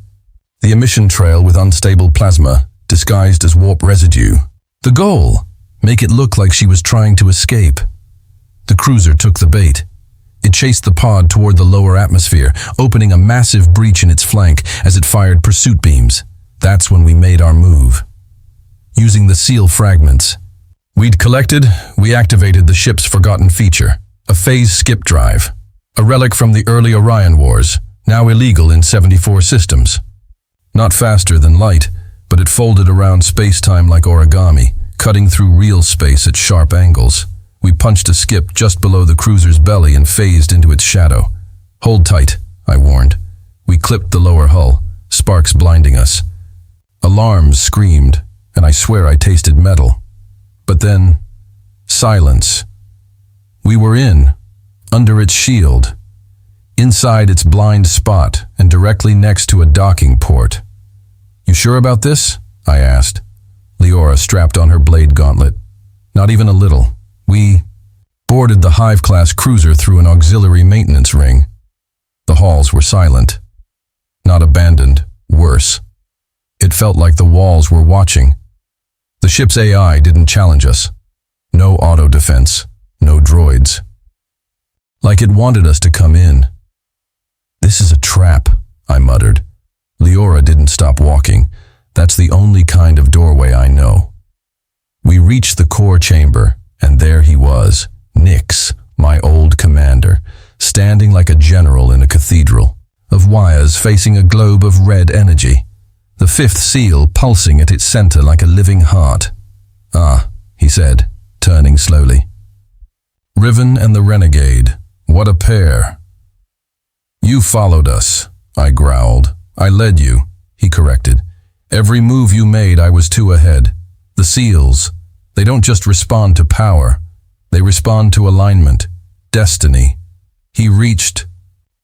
the emission trail with unstable plasma, disguised as warp residue. The goal? Make it look like she was trying to escape. The cruiser took the bait. It chased the pod toward the lower atmosphere, opening a massive breach in its flank as it fired pursuit beams. That's when we made our move. Using the seal fragments we'd collected, we activated the ship's forgotten feature, a phase skip drive, a relic from the early Orion Wars, now illegal in 74 systems. Not faster than light, but it folded around space-time like origami, cutting through real space at sharp angles. We punched a skip just below the cruiser's belly and phased into its shadow. "Hold tight," I warned. We clipped the lower hull, sparks blinding us. Alarms screamed, and I swear I tasted metal. But then, silence. We were in, under its shield, inside its blind spot and directly next to a docking port. "You sure about this?" I asked. Liora strapped on her blade gauntlet. "Not even a little. boarded the Hive-class cruiser through an auxiliary maintenance ring. The halls were silent. Not abandoned, worse. It felt like the walls were watching. The ship's AI didn't challenge us. No auto-defense, no droids. Like it wanted us to come in. "This is a trap," I muttered. Liora didn't stop walking. That's the only kind of doorway I know. We reached the core chamber, and there he was, Nyx, my old commander, standing like a general in a cathedral, of wires facing a globe of red energy, the fifth seal pulsing at its center like a living heart. "Ah," he said, turning slowly. "Riven and the renegade, what a pair." "You followed us," I growled. "I led you," he corrected. "Every move you made, I was two ahead. The seals, they don't just respond to power. They respond to alignment, destiny." He reached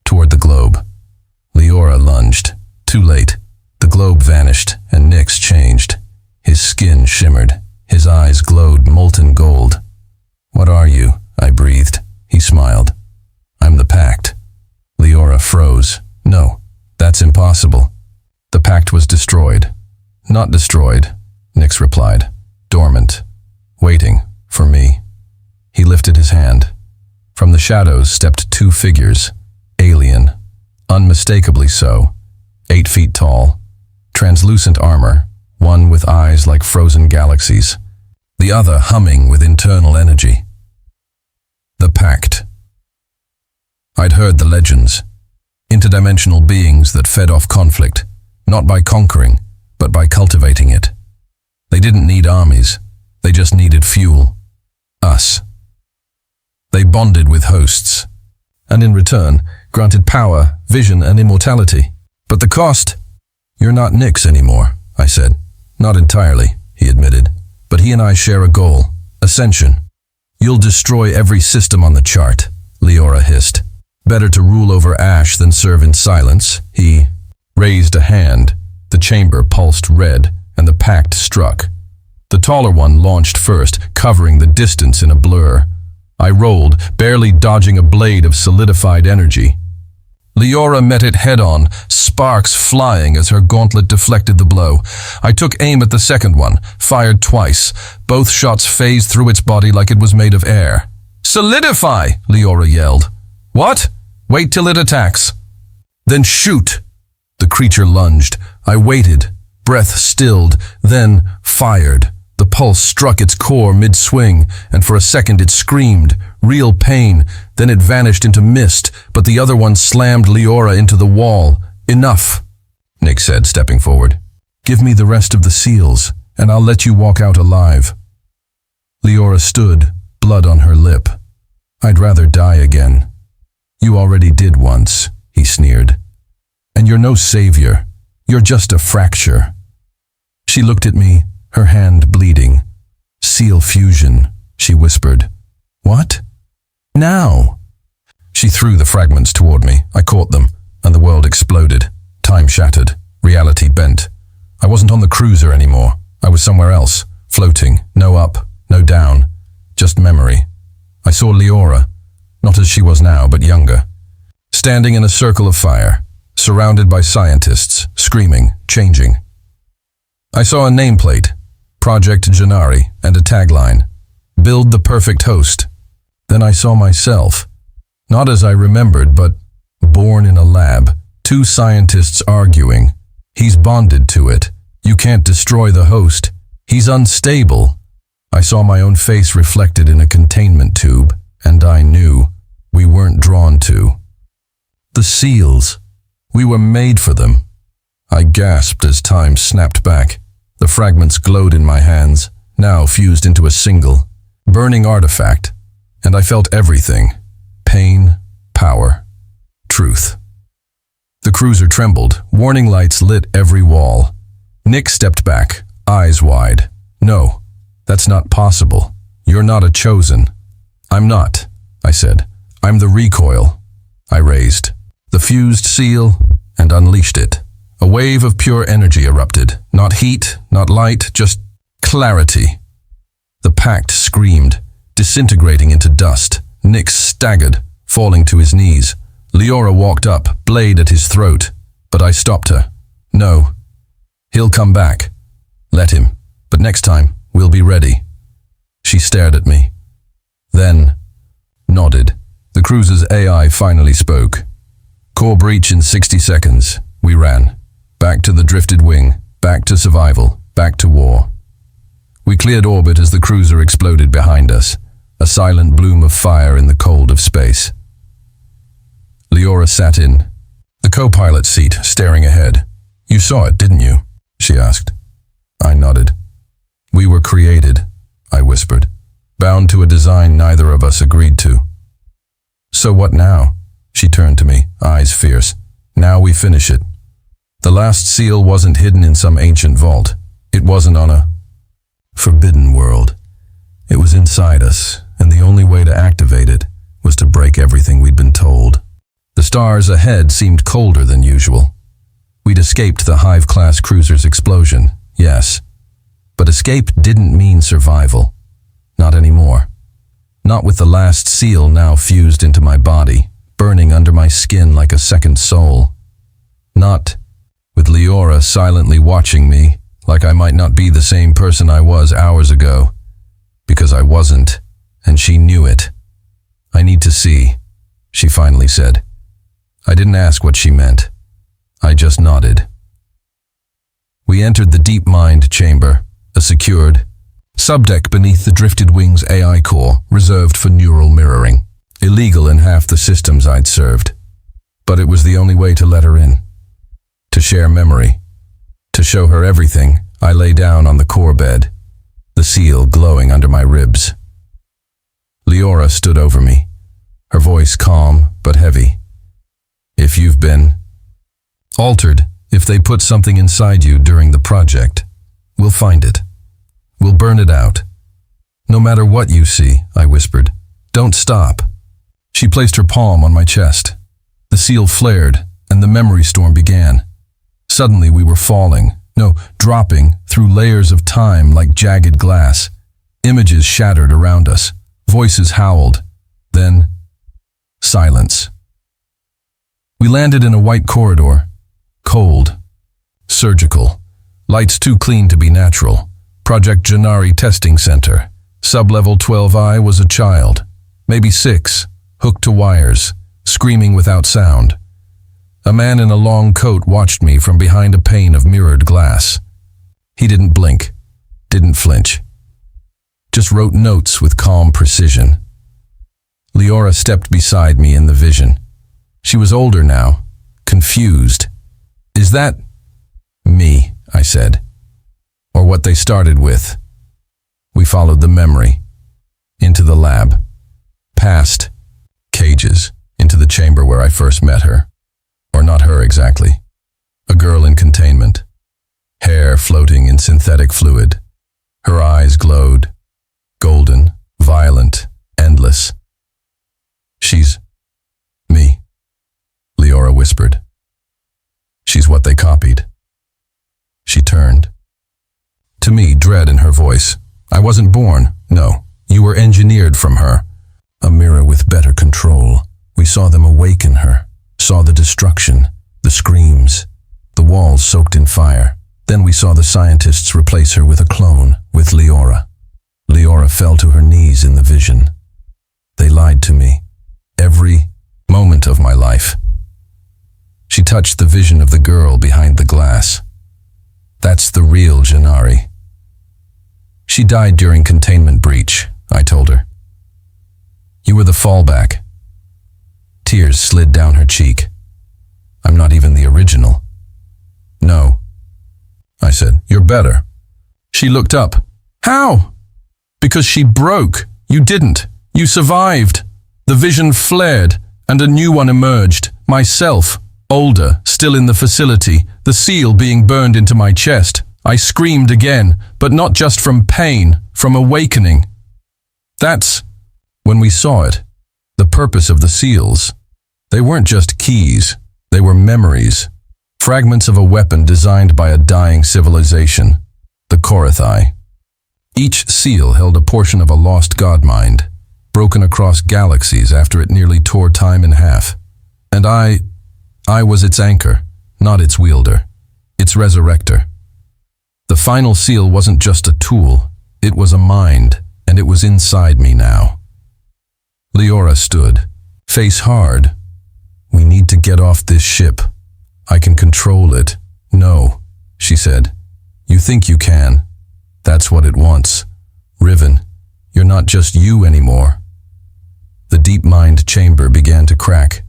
toward the globe. Liora lunged. Too late. The globe vanished, and Nyx changed. His skin shimmered. His eyes glowed molten gold. "What are you?" I breathed. He smiled. "I'm the Pact." Liora froze. "No, that's impossible." "The Pact was destroyed." "Not destroyed," Nyx replied. "Dormant. Waiting for me." He lifted his hand. From the shadows stepped two figures. Alien. Unmistakably so. 8 feet tall. Translucent armor. One with eyes like frozen galaxies. The other humming with internal energy. The Pact. I'd heard the legends. Interdimensional beings that fed off conflict, not by conquering, but by cultivating it. They didn't need armies. They just needed fuel. Us. They bonded with hosts, and in return, granted power, vision, and immortality. But the cost? "You're not Nyx anymore," I said. "Not entirely," he admitted. "But he and I share a goal. Ascension. You'll destroy every system on the chart," Liora hissed. "Better to rule over ash than serve in silence." He raised a hand. The chamber pulsed red, and the Pact struck. The taller one launched first, covering the distance in a blur. I rolled, barely dodging a blade of solidified energy. Liora met it head-on, sparks flying as her gauntlet deflected the blow. I took aim at the second one, fired twice. Both shots phased through its body like it was made of air. "Solidify!" Liora yelled. "What?" "Wait till it attacks." "Then shoot!" The creature lunged. I waited, breath stilled, then fired. The pulse struck its core mid-swing, and for a second it screamed, real pain. Then it vanished into mist, but the other one slammed Liora into the wall. "Enough," Nyx said, stepping forward. "Give me the rest of the seals, and I'll let you walk out alive." Liora stood, blood on her lip. "I'd rather die again." "You already did once," he sneered. "And you're no savior. You're just a fracture." She looked at me, her hand bleeding. "Seal fusion," she whispered. "What?" "Now." She threw the fragments toward me. I caught them, and the world exploded. Time shattered. Reality bent. I wasn't on the cruiser anymore. I was somewhere else, floating, no up, no down, just memory. I saw Liora, not as she was now, but younger, standing in a circle of fire, surrounded by scientists, screaming, changing. I saw a nameplate, Project Janari, and a tagline, "Build the perfect host." Then I saw myself, not as I remembered, but born in a lab, 2 scientists arguing. "He's bonded to it. You can't destroy the host. He's unstable." I saw my own face reflected in a containment tube, and I knew we weren't drawn to. The seals. We were made for them. I gasped as time snapped back. The fragments glowed in my hands, now fused into a single, burning artifact, and I felt everything. Pain, power, truth. The cruiser trembled, warning lights lit every wall. Nyx stepped back, eyes wide. "No, that's not possible. You're not a chosen." "I'm not," I said. "I'm the recoil." I raised the fused seal and unleashed it. A wave of pure energy erupted. Not heat, not light, just clarity. The Pact screamed. disintegrating into dust. Nix staggered, falling to his knees. Liora walked up, blade at his throat, but I stopped her. No. He'll come back. Let him. But next time, we'll be ready. She stared at me. Then nodded. The cruiser's AI finally spoke. Core breach in 60 seconds. We ran. Back to the drifted wing. Back to survival. Back to war. We cleared orbit as the cruiser exploded behind us. A silent bloom of fire in the cold of space. Liora sat in the co-pilot seat, staring ahead. You saw it, didn't you? She asked. I nodded. We were created, I whispered, bound to a design neither of us agreed to. So what now? She turned to me, eyes fierce. Now we finish it. The last seal wasn't hidden in some ancient vault. It wasn't on a forbidden world. It was inside us, and the only way to activate it was to break everything we'd been told. The stars ahead seemed colder than usual. We'd escaped the Hive-class cruiser's explosion, yes. But escape didn't mean survival. Not anymore. Not with the last seal now fused into my body, burning under my skin like a second soul. Not with Liora silently watching me, like I might not be the same person I was hours ago. Because I wasn't, and she knew it. I need to see, she finally said. I didn't ask what she meant. I just nodded. We entered the deep mind chamber, a secured subdeck beneath the drifted wing's AI core, reserved for neural mirroring. Illegal in half the systems I'd served. But it was the only way to let her in. To share memory. To show her everything, I lay down on the core bed, the seal glowing under my ribs. Liora stood over me, her voice calm but heavy. If you've been altered, if they put something inside you during the project, we'll find it. We'll burn it out. No matter what you see, I whispered. Don't stop. She placed her palm on my chest. The seal flared, and the memory storm began. Suddenly we were dropping through layers of time like jagged glass. Images shattered around us. Voices howled. Then, silence. We landed in a white corridor. Cold. Surgical. Lights too clean to be natural. Project Janari Testing Center. Sublevel 12I was a child. Maybe 6. Hooked to wires. Screaming without sound. A man in a long coat watched me from behind a pane of mirrored glass. He didn't blink. Didn't flinch. Just wrote notes with calm precision. Liora stepped beside me in the vision. She was older now, confused. Is that me, I said, or what they started with? We followed the memory, into the lab, past cages, into the chamber where I first met her. Or not her exactly. A girl in containment, hair floating in synthetic fluid. Her eyes glowed, golden, violent, endless. She's me, Liora whispered. She's what they copied. She turned. To me, dread in her voice. I wasn't born, no. You were engineered from her. A mirror with better control. We saw them awaken her. Saw the destruction, the screams, the walls soaked in fire. Then we saw the scientists replace her with a clone, with Liora. Liora fell to her knees in the vision. They lied to me. Every moment of my life. She touched the vision of the girl behind the glass. That's the real Janari. She died during containment breach, I told her. You were the fallback. Tears slid down her cheek. I'm not even the original. No, I said. You're better. She looked up. How? Because she broke. You didn't. You survived. The vision flared, and a new one emerged. Myself, older, still in the facility, the seal being burned into my chest. I screamed again, but not just from pain, from awakening. That's when we saw it. The purpose of the seals. They weren't just keys, they were memories. Fragments of a weapon designed by a dying civilization, the Korathai. Each seal held a portion of a lost god mind, broken across galaxies after it nearly tore time in half. And I was its anchor, not its wielder, its resurrector. The final seal wasn't just a tool, it was a mind, and it was inside me now. Liora stood, face hard. We need to get off this ship. I can control it. No, she said. You think you can. That's what it wants. Riven, you're not just you anymore. The deep mind chamber began to crack.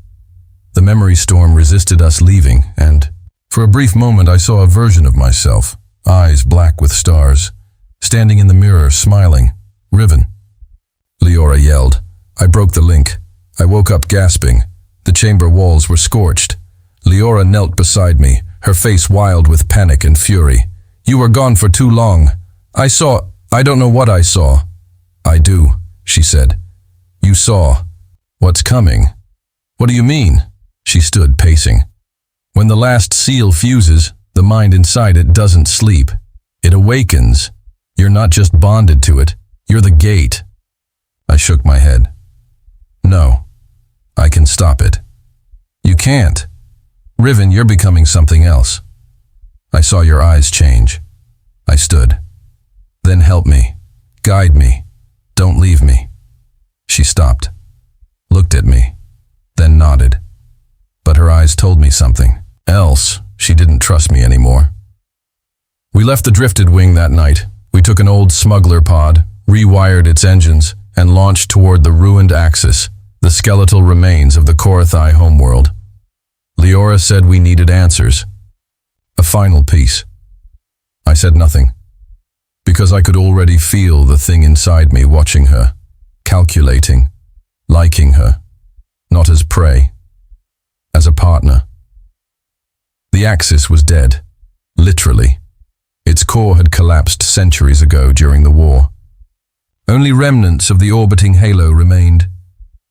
The memory storm resisted us leaving, and for a brief moment I saw a version of myself, eyes black with stars, standing in the mirror, smiling. Riven. Liora yelled. I broke the link. I woke up gasping. The chamber walls were scorched. Liora knelt beside me, her face wild with panic and fury. You were gone for too long. I don't know what I saw. I do, she said. You saw. What's coming? What do you mean? She stood pacing. When the last seal fuses, the mind inside it doesn't sleep. It awakens. You're not just bonded to it. You're the gate. I shook my head. No. I can stop it. You can't. Riven, you're becoming something else. I saw your eyes change. I stood. Then help me. Guide me. Don't leave me. She stopped. Looked at me. Then nodded. But her eyes told me something else. She didn't trust me anymore. We left the drifted wing that night. We took an old smuggler pod, rewired its engines, and launched toward the ruined Axis, the skeletal remains of the Korathai homeworld. Liora said we needed answers. A final piece. I said nothing, because I could already feel the thing inside me watching her, calculating, liking her, not as prey, as a partner. The Axis was dead, literally. Its core had collapsed centuries ago during the war. Only remnants of the orbiting halo remained,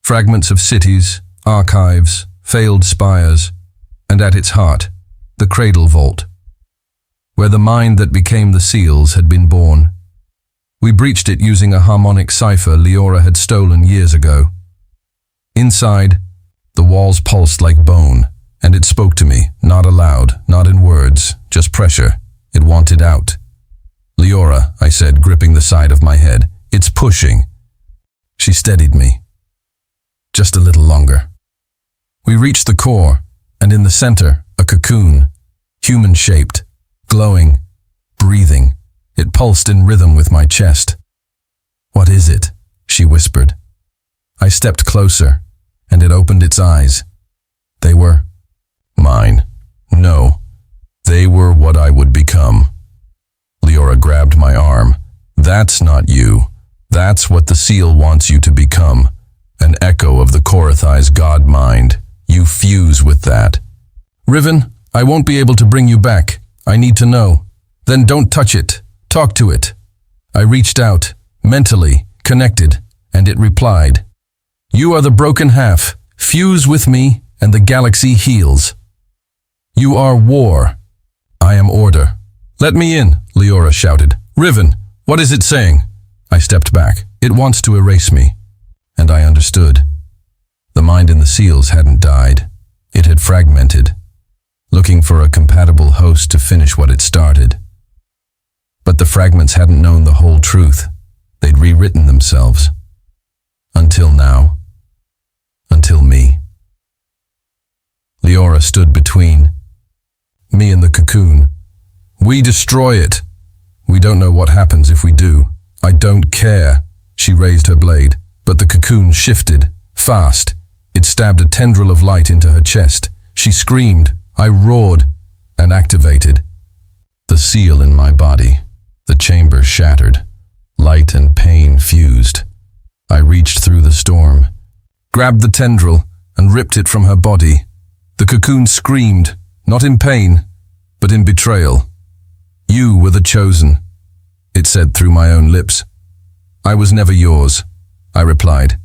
fragments of cities, archives, failed spires, and at its heart, the cradle vault, where the mind that became the seals had been born. We breached it using a harmonic cipher Liora had stolen years ago. Inside, the walls pulsed like bone, and it spoke to me, not aloud, not in words, just pressure. It wanted out. Liora, I said, gripping the side of my head. It's pushing. She steadied me. Just a little longer. We reached the core, and in the center, a cocoon, human-shaped, glowing, breathing. It pulsed in rhythm with my chest. What is it? She whispered. I stepped closer, and it opened its eyes. They were mine. No, they were what I would become. Liora grabbed my arm. That's not you. That's what the seal wants you to become. An echo of the Korathai's god mind. You fuse with that. Riven, I won't be able to bring you back. I need to know. Then don't touch it. Talk to it. I reached out, mentally, connected, and it replied. You are the broken half. Fuse with me, and the galaxy heals. You are war. I am order. Let me in, Liora shouted. Riven, what is it saying? I stepped back. It wants to erase me. And I understood. The mind in the seals hadn't died. It had fragmented, looking for a compatible host to finish what it started. But the fragments hadn't known the whole truth. They'd rewritten themselves. Until now. Until me. Liora stood between me and the cocoon. We destroy it. We don't know what happens if we do. I don't care. She raised her blade, but the cocoon shifted, fast. It stabbed a tendril of light into her chest. She screamed. I roared and activated. The seal in my body. The chamber shattered. Light and pain fused. I reached through the storm, grabbed the tendril, and ripped it from her body. The cocoon screamed, not in pain, but in betrayal. You were the chosen, it said through my own lips. I was never yours, I replied.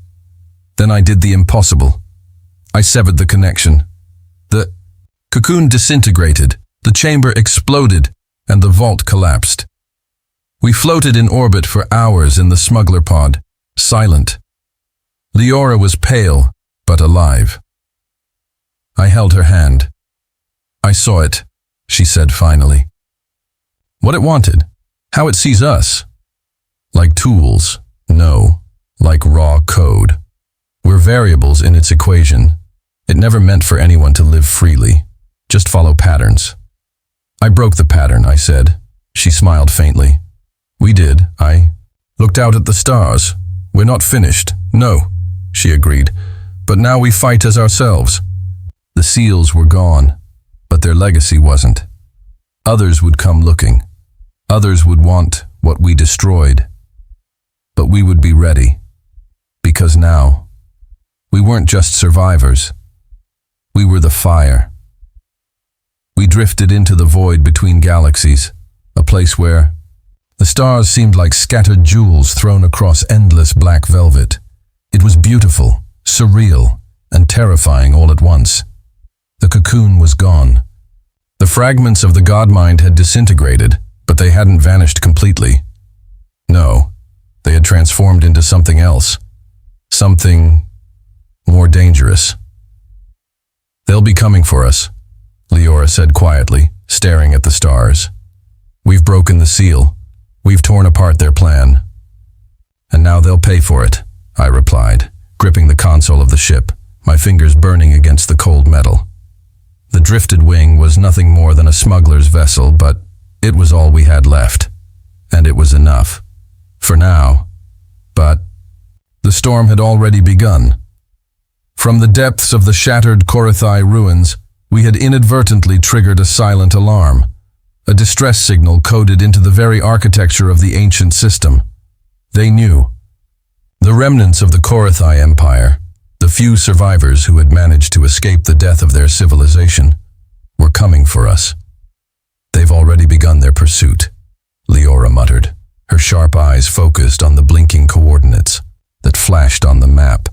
Then I did the impossible. I severed the connection. The cocoon disintegrated, the chamber exploded, and the vault collapsed. We floated in orbit for hours in the smuggler pod, silent. Liora was pale, but alive. I held her hand. I saw it, she said finally. What it wanted, how it sees us. Like tools, no, like raw code. We're variables in its equation. It never meant for anyone to live freely, just follow patterns. I broke the pattern, I said. She smiled faintly. We did, I looked out at the stars. We're not finished, no, she agreed. But now we fight as ourselves. The seals were gone, but their legacy wasn't. Others would come looking. Others would want what we destroyed. But we would be ready. Because now, we weren't just survivors. We were the fire. We drifted into the void between galaxies, a place where the stars seemed like scattered jewels thrown across endless black velvet. It was beautiful, surreal, and terrifying all at once. The cocoon was gone. The fragments of the godmind had disintegrated, but they hadn't vanished completely. No, they had transformed into something else. Something more dangerous. They'll be coming for us, Liora said quietly, staring at the stars. We've broken the seal. We've torn apart their plan. And now they'll pay for it, I replied, gripping the console of the ship, my fingers burning against the cold metal. The drifted wing was nothing more than a smuggler's vessel, but it was all we had left. And it was enough. For now. But the storm had already begun. From the depths of the shattered Korathai ruins, we had inadvertently triggered a silent alarm, a distress signal coded into the very architecture of the ancient system. They knew. The remnants of the Korathai Empire, the few survivors who had managed to escape the death of their civilization, were coming for us. They've already begun their pursuit, Liora muttered, her sharp eyes focused on the blinking coordinates that flashed on the map.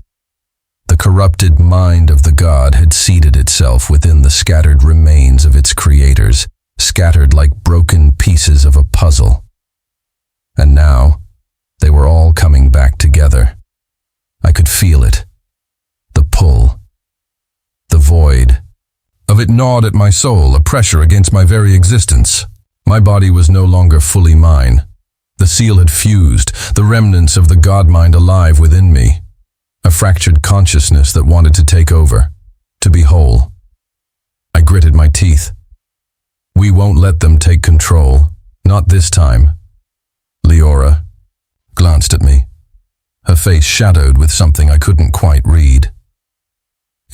The corrupted mind of the god had seated itself within the scattered remains of its creators, scattered like broken pieces of a puzzle. And now, they were all coming back together. I could feel it. The pull. The void. Of it gnawed at my soul, a pressure against my very existence. My body was no longer fully mine. The seal had fused, the remnants of the godmind alive within me. A fractured consciousness that wanted to take over, to be whole. I gritted my teeth. We won't let them take control, not this time. Liora glanced at me, her face shadowed with something I couldn't quite read.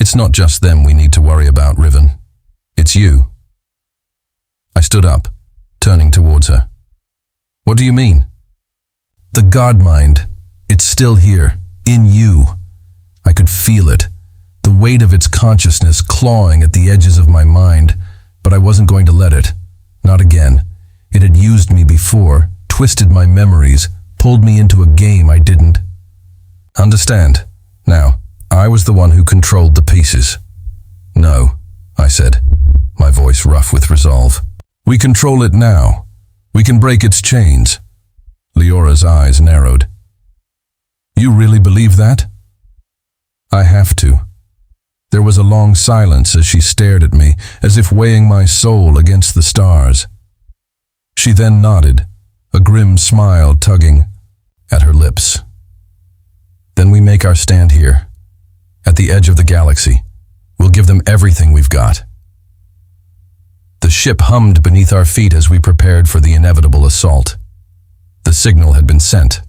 It's not just them we need to worry about, Riven. It's you. I stood up, turning towards her. What do you mean? The godmind. It's still here, in you. I could feel it, the weight of its consciousness clawing at the edges of my mind, but I wasn't going to let it. Not again. It had used me before, twisted my memories, pulled me into a game I didn't understand. Now, I was the one who controlled the pieces. No, I said, my voice rough with resolve. We control it now. We can break its chains. Liora's eyes narrowed. You really believe that? I have to. There was a long silence as she stared at me, as if weighing my soul against the stars. She then nodded, a grim smile tugging at her lips. Then we make our stand here, at the edge of the galaxy. We'll give them everything we've got. The ship hummed beneath our feet as we prepared for the inevitable assault. The signal had been sent.